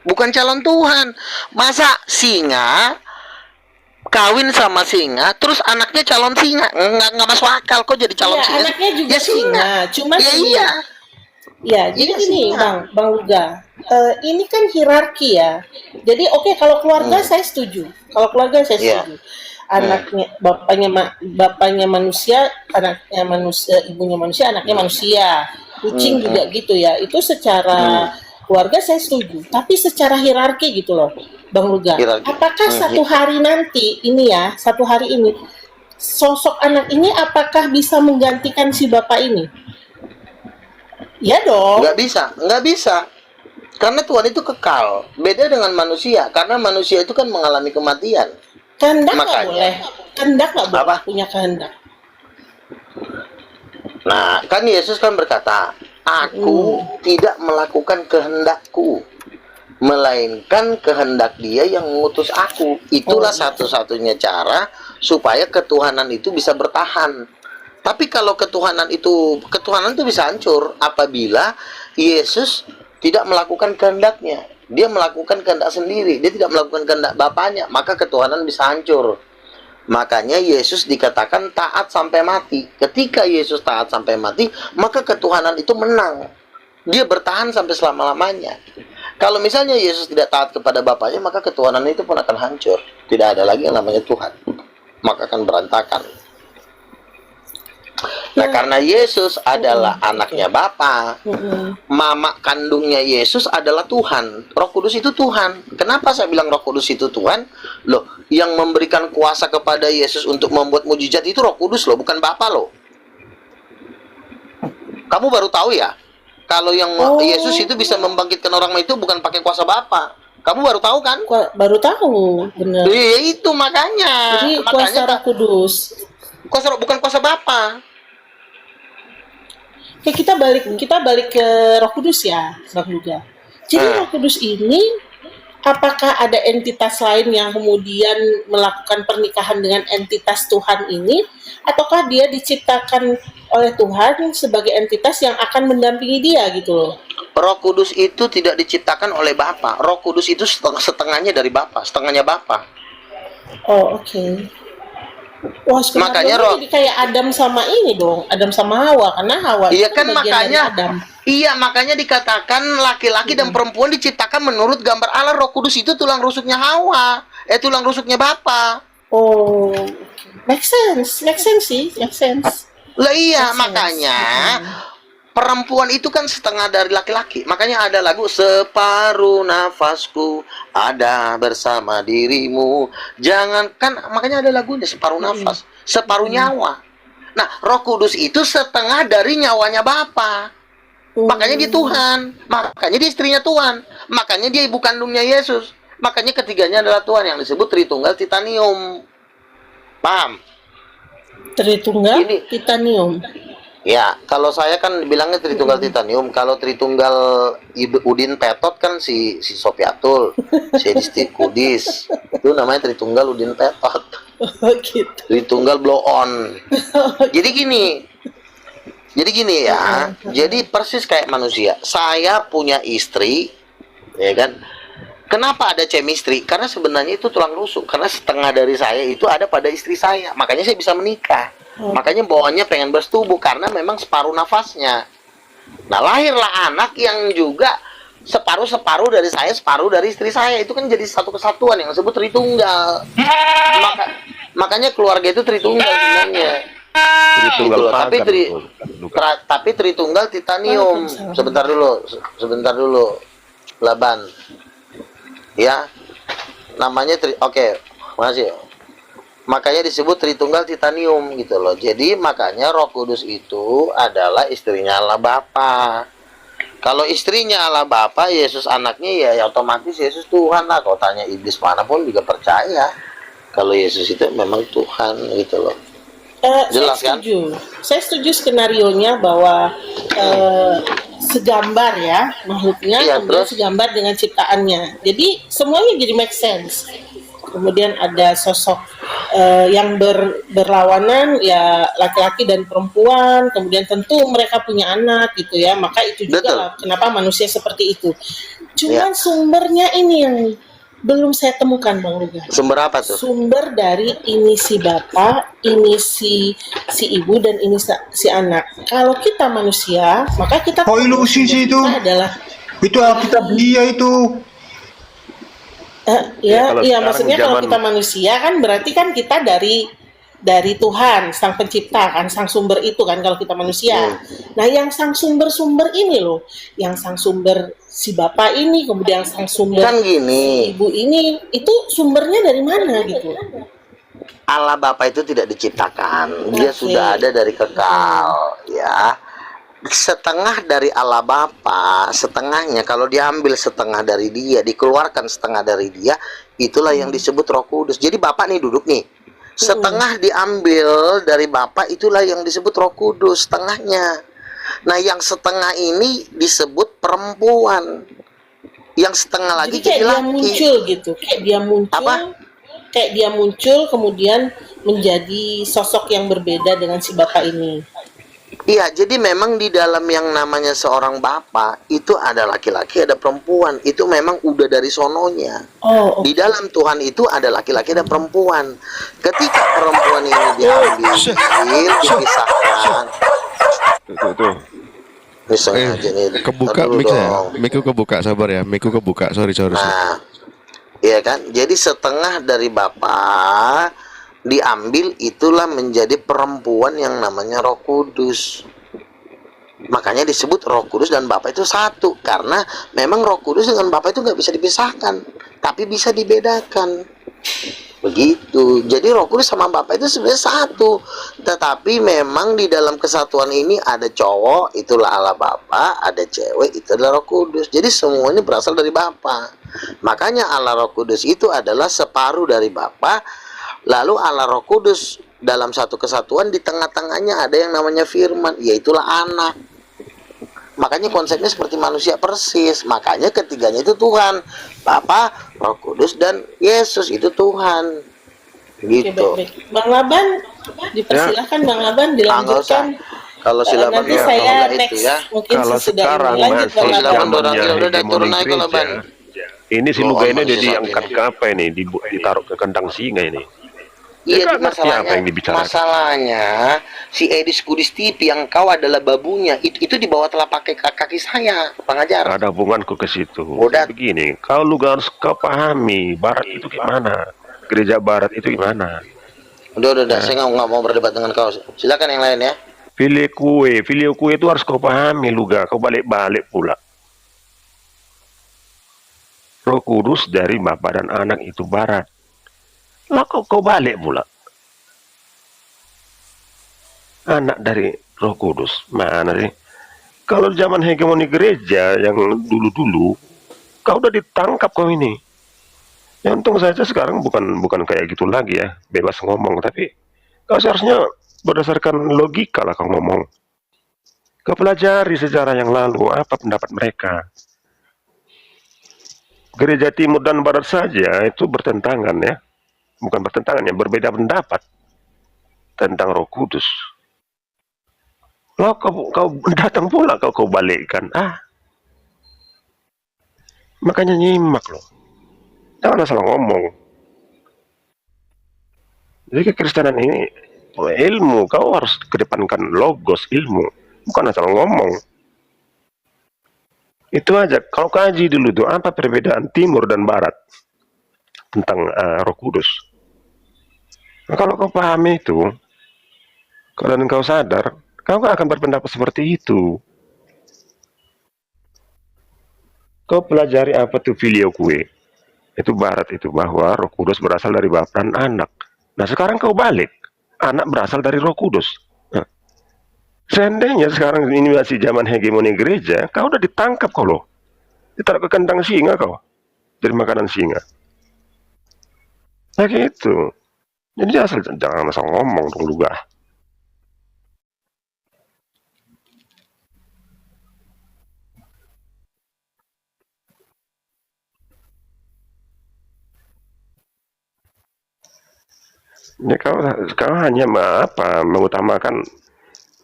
Bukan calon Tuhan. Masa singa kawin sama singa, terus anaknya calon singa? Nggak masuk akal, kok jadi calon singa? Anaknya juga singa. Cuman iya. Ya, jadi gini, Bang Luga. Ini kan hierarki ya. Jadi kalau keluarga saya setuju. Kalau keluarga saya setuju. Anaknya bapaknya manusia, anaknya manusia, ibunya manusia, anaknya manusia. Kucing juga gitu ya. Itu secara keluarga saya setuju. Tapi secara hierarki gitu loh, Bang Luga. Apakah satu hari nanti ini ya, satu hari ini sosok anak ini apakah bisa menggantikan si bapak ini? Ya dong. Nggak bisa. Karena Tuhan itu kekal. Beda dengan manusia. Karena manusia itu kan mengalami kematian. Kehendak nggak Makanya. boleh. Kehendak nggak boleh Apa? punya kehendak. Nah, kan Yesus kan berkata, aku tidak melakukan kehendakku, melainkan kehendak Dia yang mengutus aku. Itulah satu-satunya cara supaya ketuhanan itu bisa bertahan. Tapi kalau ketuhanan itu bisa hancur apabila Yesus tidak melakukan kehendaknya. Dia melakukan kehendak sendiri, dia tidak melakukan kehendak Bapaknya, maka ketuhanan bisa hancur. Makanya Yesus dikatakan taat sampai mati. Ketika Yesus taat sampai mati, maka ketuhanan itu menang. Dia bertahan sampai selama-lamanya. Kalau misalnya Yesus tidak taat kepada Bapaknya, maka ketuhanan itu pun akan hancur. Tidak ada lagi yang namanya Tuhan. Maka akan berantakan. Nah, karena Yesus adalah anaknya Bapa, mama kandungnya Yesus adalah Tuhan. Roh Kudus itu Tuhan. Kenapa saya bilang Roh Kudus itu Tuhan? Loh, yang memberikan kuasa kepada Yesus untuk membuat mujizat itu Roh Kudus loh, bukan Bapa loh. Kamu baru tahu ya? Kalau yang Yesus itu bisa membangkitkan orang itu bukan pakai kuasa Bapa. Kamu baru tahu kan? Baru tahu, benar. Iya, itu makanya. Jadi kuasa Roh Kudus. Bukan kuasa Bapa. Oke, kita balik ke Roh Kudus ya, Bang Luga. Jadi Roh Kudus ini apakah ada entitas lain yang kemudian melakukan pernikahan dengan entitas Tuhan ini, ataukah dia diciptakan oleh Tuhan sebagai entitas yang akan mendampingi dia gitu loh? Roh Kudus itu tidak diciptakan oleh Bapa. Roh Kudus itu setengahnya dari Bapa, setengahnya Bapa. Oh, oke. Wah, makanya jadi kayak Adam sama ini dong, Adam sama Hawa, karena Hawa iya itu kan bagian makanya dari Adam. Iya, makanya dikatakan laki-laki dan perempuan diciptakan menurut gambar Allah. Roh Kudus itu tulang rusuknya Hawa, tulang rusuknya Bapa. Oh, make sense sih, make sense. Lah iya, makanya perempuan itu kan setengah dari laki-laki. Makanya ada lagu separuh nafasku ada bersama dirimu. Jangan kan, makanya ada lagunya separuh nafas, separuh nyawa. Nah, Roh Kudus itu setengah dari nyawanya Bapa. Makanya dia Tuhan. Makanya dia istrinya Tuhan. Makanya dia ibu kandungnya Yesus. Makanya ketiganya adalah Tuhan yang disebut Tritunggal Titanium. Paham? Tritunggal Titanium. Ya, kalau saya kan bilangnya Tritunggal Titanium. Kalau Tritunggal Udin Petot kan si Sopiatul, si Disti Kudis. Itu namanya Tritunggal Udin Petot. Gitu. Tritunggal Blow On. Jadi gini ya. Jadi persis kayak manusia. Saya punya istri, ya kan? Kenapa ada chemistry? Karena sebenarnya itu tulang rusuk. Karena setengah dari saya itu ada pada istri saya. Makanya saya bisa menikah. Makanya bawaannya pengen bersetubuh karena memang separuh nafasnya. Nah, lahirlah anak yang juga separuh dari saya, separuh dari istri saya. Itu kan jadi satu kesatuan yang disebut Tritunggal. Makanya keluarga itu Tritunggal sebenarnya. Tritunggal Gitu. pagar. Tapi Tritunggal Titanium. Sebentar dulu. Laban. Ya. Namanya oke, makasih. Makanya disebut Tritunggal Titanium gitu loh. Jadi makanya Roh Kudus itu adalah istrinya Allah Bapa. Kalau istrinya Allah Bapa, Yesus anaknya ya otomatis Yesus Tuhan lah. Kalau tanya iblis manapun juga percaya kalau Yesus itu memang Tuhan gitu loh. Jelas kan? Saya setuju skenarionya bahwa segambar ya makhluknya, kemudian segambar dengan ciptaannya. Jadi semuanya jadi make sense. Kemudian ada sosok yang berlawanan ya, laki-laki dan perempuan. Kemudian tentu mereka punya anak gitu ya. Maka itu juga lah kenapa manusia seperti itu. Cuman sumbernya ini yang belum saya temukan, Bang Luga. Sumber apa tuh? Sumber dari ini si bapak, ini si ibu, dan ini si anak. Kalau kita manusia, maka kita ilusi sih itu. Itu Alkitab dia itu. Iya, maksudnya kalau kita manusia kan berarti kan kita dari Tuhan, sang pencipta kan, sang sumber itu kan kalau kita manusia. Nah, yang sang sumber ini loh, yang sang sumber si bapak ini, kemudian sang sumber kan gini. Si ibu ini, itu sumbernya dari mana gitu? Allah Bapa itu tidak diciptakan, dia Oke. sudah ada dari kekal, ya. Setengah dari Allah Bapa, setengahnya kalau diambil setengah dari dia, dikeluarkan setengah dari dia, itulah yang disebut Roh Kudus. Jadi Bapak nih duduk nih, setengah diambil dari Bapak, itulah yang disebut Roh Kudus, setengahnya. Nah, yang setengah ini disebut perempuan, yang setengah lagi Jadi kayak jadi dia laki. muncul gitu, kayak dia muncul, Apa? kayak dia muncul kemudian menjadi sosok yang berbeda dengan si bapak ini. Iya, jadi memang di dalam yang namanya seorang bapak itu ada laki-laki, ada perempuan. Itu memang udah dari sononya. Oh, Di dalam Tuhan itu ada laki-laki dan perempuan. Ketika perempuan ini diambil, dipisahkan. Tuh. Misalnya aja nih. Kebuka Ntar dulu mic saya. dong. Mic kebuka, sabar ya. Mic kebuka. Sorry. Nah, iya kan? Jadi setengah dari bapak diambil, itulah menjadi perempuan yang namanya Roh Kudus. Makanya disebut Roh Kudus dan Bapa itu satu, karena memang Roh Kudus dengan Bapa itu nggak bisa dipisahkan, tapi bisa dibedakan. Begitu. Jadi Roh Kudus sama Bapa itu sebenarnya satu, tetapi memang di dalam kesatuan ini ada cowok, itulah Allah Bapa, ada cewek, itu adalah Roh Kudus. Jadi semuanya berasal dari Bapa. Makanya Allah Roh Kudus itu adalah separuh dari Bapa. Lalu Allah Roh Kudus dalam satu kesatuan, di tengah-tengahnya ada yang namanya firman, yaitulah anak. Makanya konsepnya seperti manusia persis. Makanya ketiganya itu Tuhan, Bapa, Roh Kudus, dan Yesus itu Tuhan. Oke, Gitu. baik. Bang Laban, dipersilahkan Bang Laban Ah, nggak usah. dilanjutkan. Kalau silaban Nanti ya, saya kalau nggak next, itu ya. mungkin Kalau sesudah sekarang ini lanjut masih Bang Laban. Silaban dorang zamannya udah turun naik kalau ban. ini si Oh, Luga ini masih udah saat diangkat ini. ke apa ini? Ditaruh ke kandang singa ini. Iya, Dia nggak itu ngerti apa masalahnya. yang dibicarakan. Masalahnya si Edis Kudis TV yang kau adalah babunya, itu dibawa telapak kaki saya, pengajar. Ada hubunganku ke situ. Udah. Begini, kalau lu harus kau pahami Barat itu gimana, gereja Barat itu gimana. Udah, saya nggak mau berdebat dengan kau. Silakan yang lain ya. Filio kue itu harus kau pahami, Luga. Kau balik-balik pula. Roh Kudus dari Bapa dan Anak itu Barat. Lah kau balik pula. Anak dari Roh Kudus mana sih? Kalau zaman hegemoni gereja yang dulu-dulu, kau udah ditangkap kau ini. Ya untung saja sekarang bukan kayak gitu lagi ya, bebas ngomong. Tapi kau seharusnya berdasarkan logika lah kau ngomong. Kau pelajari sejarah yang lalu, apa pendapat mereka. Gereja Timur dan Barat saja itu bertentangan ya. Bukan bertentangan ya, berbeda pendapat tentang Roh Kudus. Loh, kau datang pula kau balikkan. Makanya nyimak loh. Jangan asal ngomong. Jadi kekristenan ini ilmu, kau harus kedepankan logos ilmu, bukan asal ngomong. Itu aja. Kalau kaji dulu tuh apa perbedaan Timur dan Barat tentang Roh Kudus. Nah, kalau kau pahami itu, kalau kau sadar, kau gak akan berpendapat seperti itu. Kau pelajari apa tuh filio kue. Itu Barat itu, bahwa Roh Kudus berasal dari Bapa dan Anak. Nah sekarang kau balik, Anak berasal dari Roh Kudus. Nah, seandainya sekarang ini masih zaman hegemoni gereja, kau udah ditangkap kau loh. Ditaruh ke kandang singa kau, jadi makanan singa. Nah gitu. Jadi jangan asal ngomong dong Luga. Ya kau hanya mengutamakan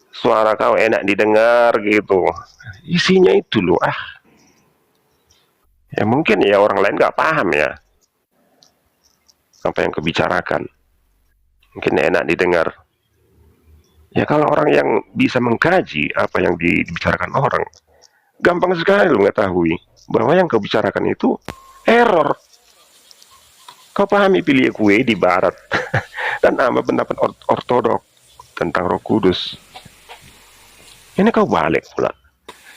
suara kau enak didengar gitu. Isinya itu loh Ya mungkin ya orang lain nggak paham ya apa yang kebicarakan. Mungkin enak didengar. Ya kalau orang yang bisa mengkaji apa yang dibicarakan orang, gampang sekali lo mengetahui bahwa yang kau bicarakan itu error. Kau pahami pilih kue di Barat dan apa pendapat ortodok tentang Roh Kudus. Ini kau balik pula.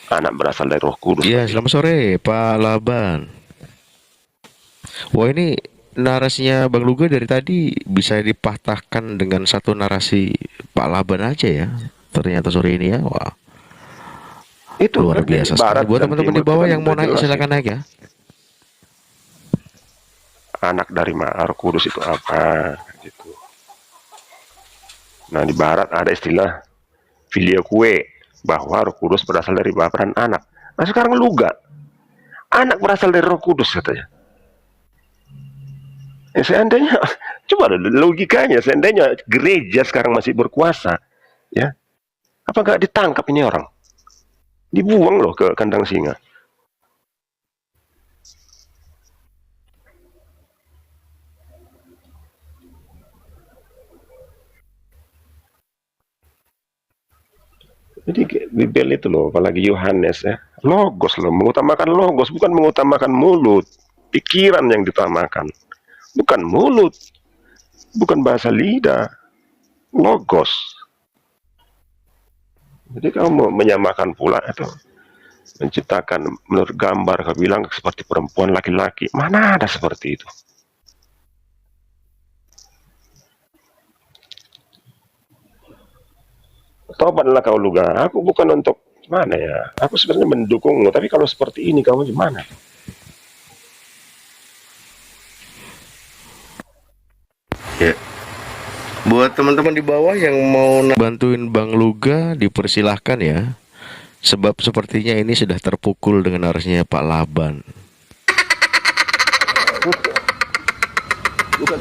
Anak berasal dari Roh Kudus. Iya, selamat sore Pak Laban. Wah ini narasinya Bang Luga dari tadi bisa dipatahkan dengan satu narasi Pak Laban aja ya. Ternyata sore ini ya, wah. Itu Luar kan dari biasa barat sekali. Buat dan teman-teman di timur bawah itu kan yang mau udah naik jelas silakan itu. naik ya. Anak dari Roh Kudus itu apa gitu. Nah, di barat ada istilah filioque, bahwa Roh Kudus berasal dari Bapa dan Anak. Nah, sekarang Luga, anak berasal dari Roh Kudus katanya. Seandainya, coba logikanya, seandainya gereja sekarang masih berkuasa, ya, apa nggak ditangkap ini orang? Dibuang loh ke kandang singa. Jadi Bible itu loh, apalagi Yohanes ya, logos loh, mengutamakan logos, bukan mengutamakan mulut, pikiran yang ditamakan, bukan mulut, bukan bahasa lidah, logos. Jadi kamu mau menyamakan pula itu, menciptakan menurut gambar, kau bilang seperti perempuan laki-laki, mana ada seperti itu? Tobatlah kau Luga, aku bukan untuk mana ya, aku sebenarnya mendukungmu, tapi kalau seperti ini kamu gimana? Ya. Buat teman-teman di bawah yang mau bantuin Bang Luga dipersilahkan ya. Sebab sepertinya ini sudah terpukul dengan narasinya Pak Laban. Bukan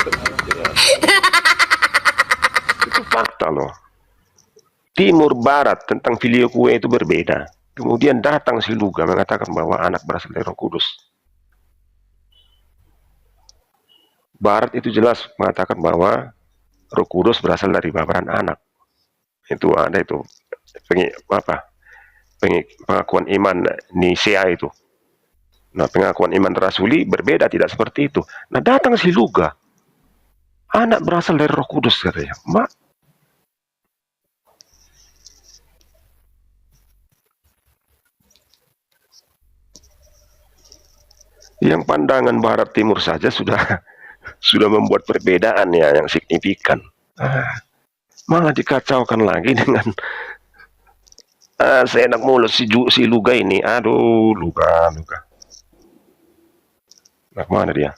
itu fakta loh. Timur Barat tentang filioque itu berbeda. Kemudian datang si Luga mengatakan bahwa anak berasal dari Roh Kudus. Barat itu jelas mengatakan bahwa Roh Kudus berasal dari Bapa dan Anak. Itu ada itu pengakuan iman Nisea itu. Nah, pengakuan iman rasuli berbeda, tidak seperti itu. Nah, datang si Luga, anak berasal dari Roh Kudus katanya. Yang pandangan barat timur saja sudah membuat perbedaan ya yang signifikan. Malah dikacaukan lagi dengan seenak mulut si Luga ini. Aduh, Luga. Nah, mana dia?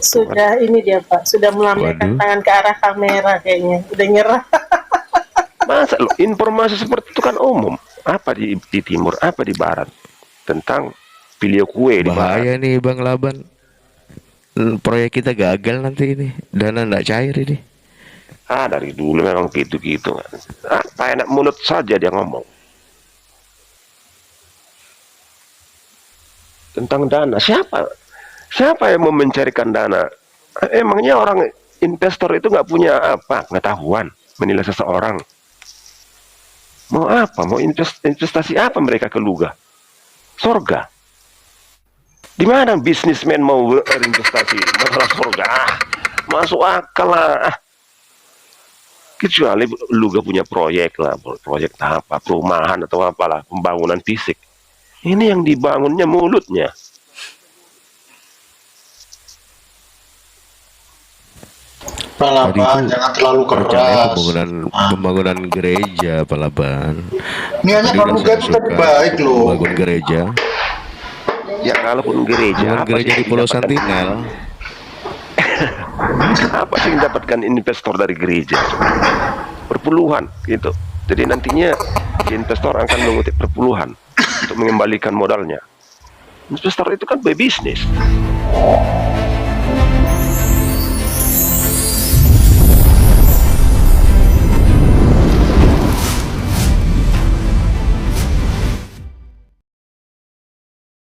Sudah ini dia Pak, sudah melambaikan tangan ke arah kamera kayaknya, udah nyerah. Masa lo informasi seperti itu kan umum. Apa di timur, apa di barat tentang filioque di Bahaya barat. nih Bang Laban. Proyek kita gagal nanti ini. Dana nggak cair ini. Dari dulu memang gitu-gitu. Apa enak mulut saja dia ngomong. Tentang dana. Siapa yang mau mencarikan dana? Emangnya orang investor itu nggak punya pengetahuan menilai seseorang? Mau apa? Mau investasi apa mereka ke Luga? Sorga. Di mana bisnismen mau berinvestasi masalah surga? Masuk akal lah. Kecuali Luga punya proyek lah, proyek apa, perumahan atau apalah, pembangunan fisik. Ini yang dibangunnya mulutnya. Pak Laban, jangan terlalu keras. Pembangunan gereja Pak Laban. Niatnya Pak Luga itu tadi baik loh. Bangun gereja. Ya kalaupun gereja, gereja di Pulau Sentinel. Apa sih yang didapatkan investor dari gereja? Berpuluhan gitu. Jadi nantinya investor akan mengutip berpuluhan untuk mengembalikan modalnya. Investor itu kan berbisnis.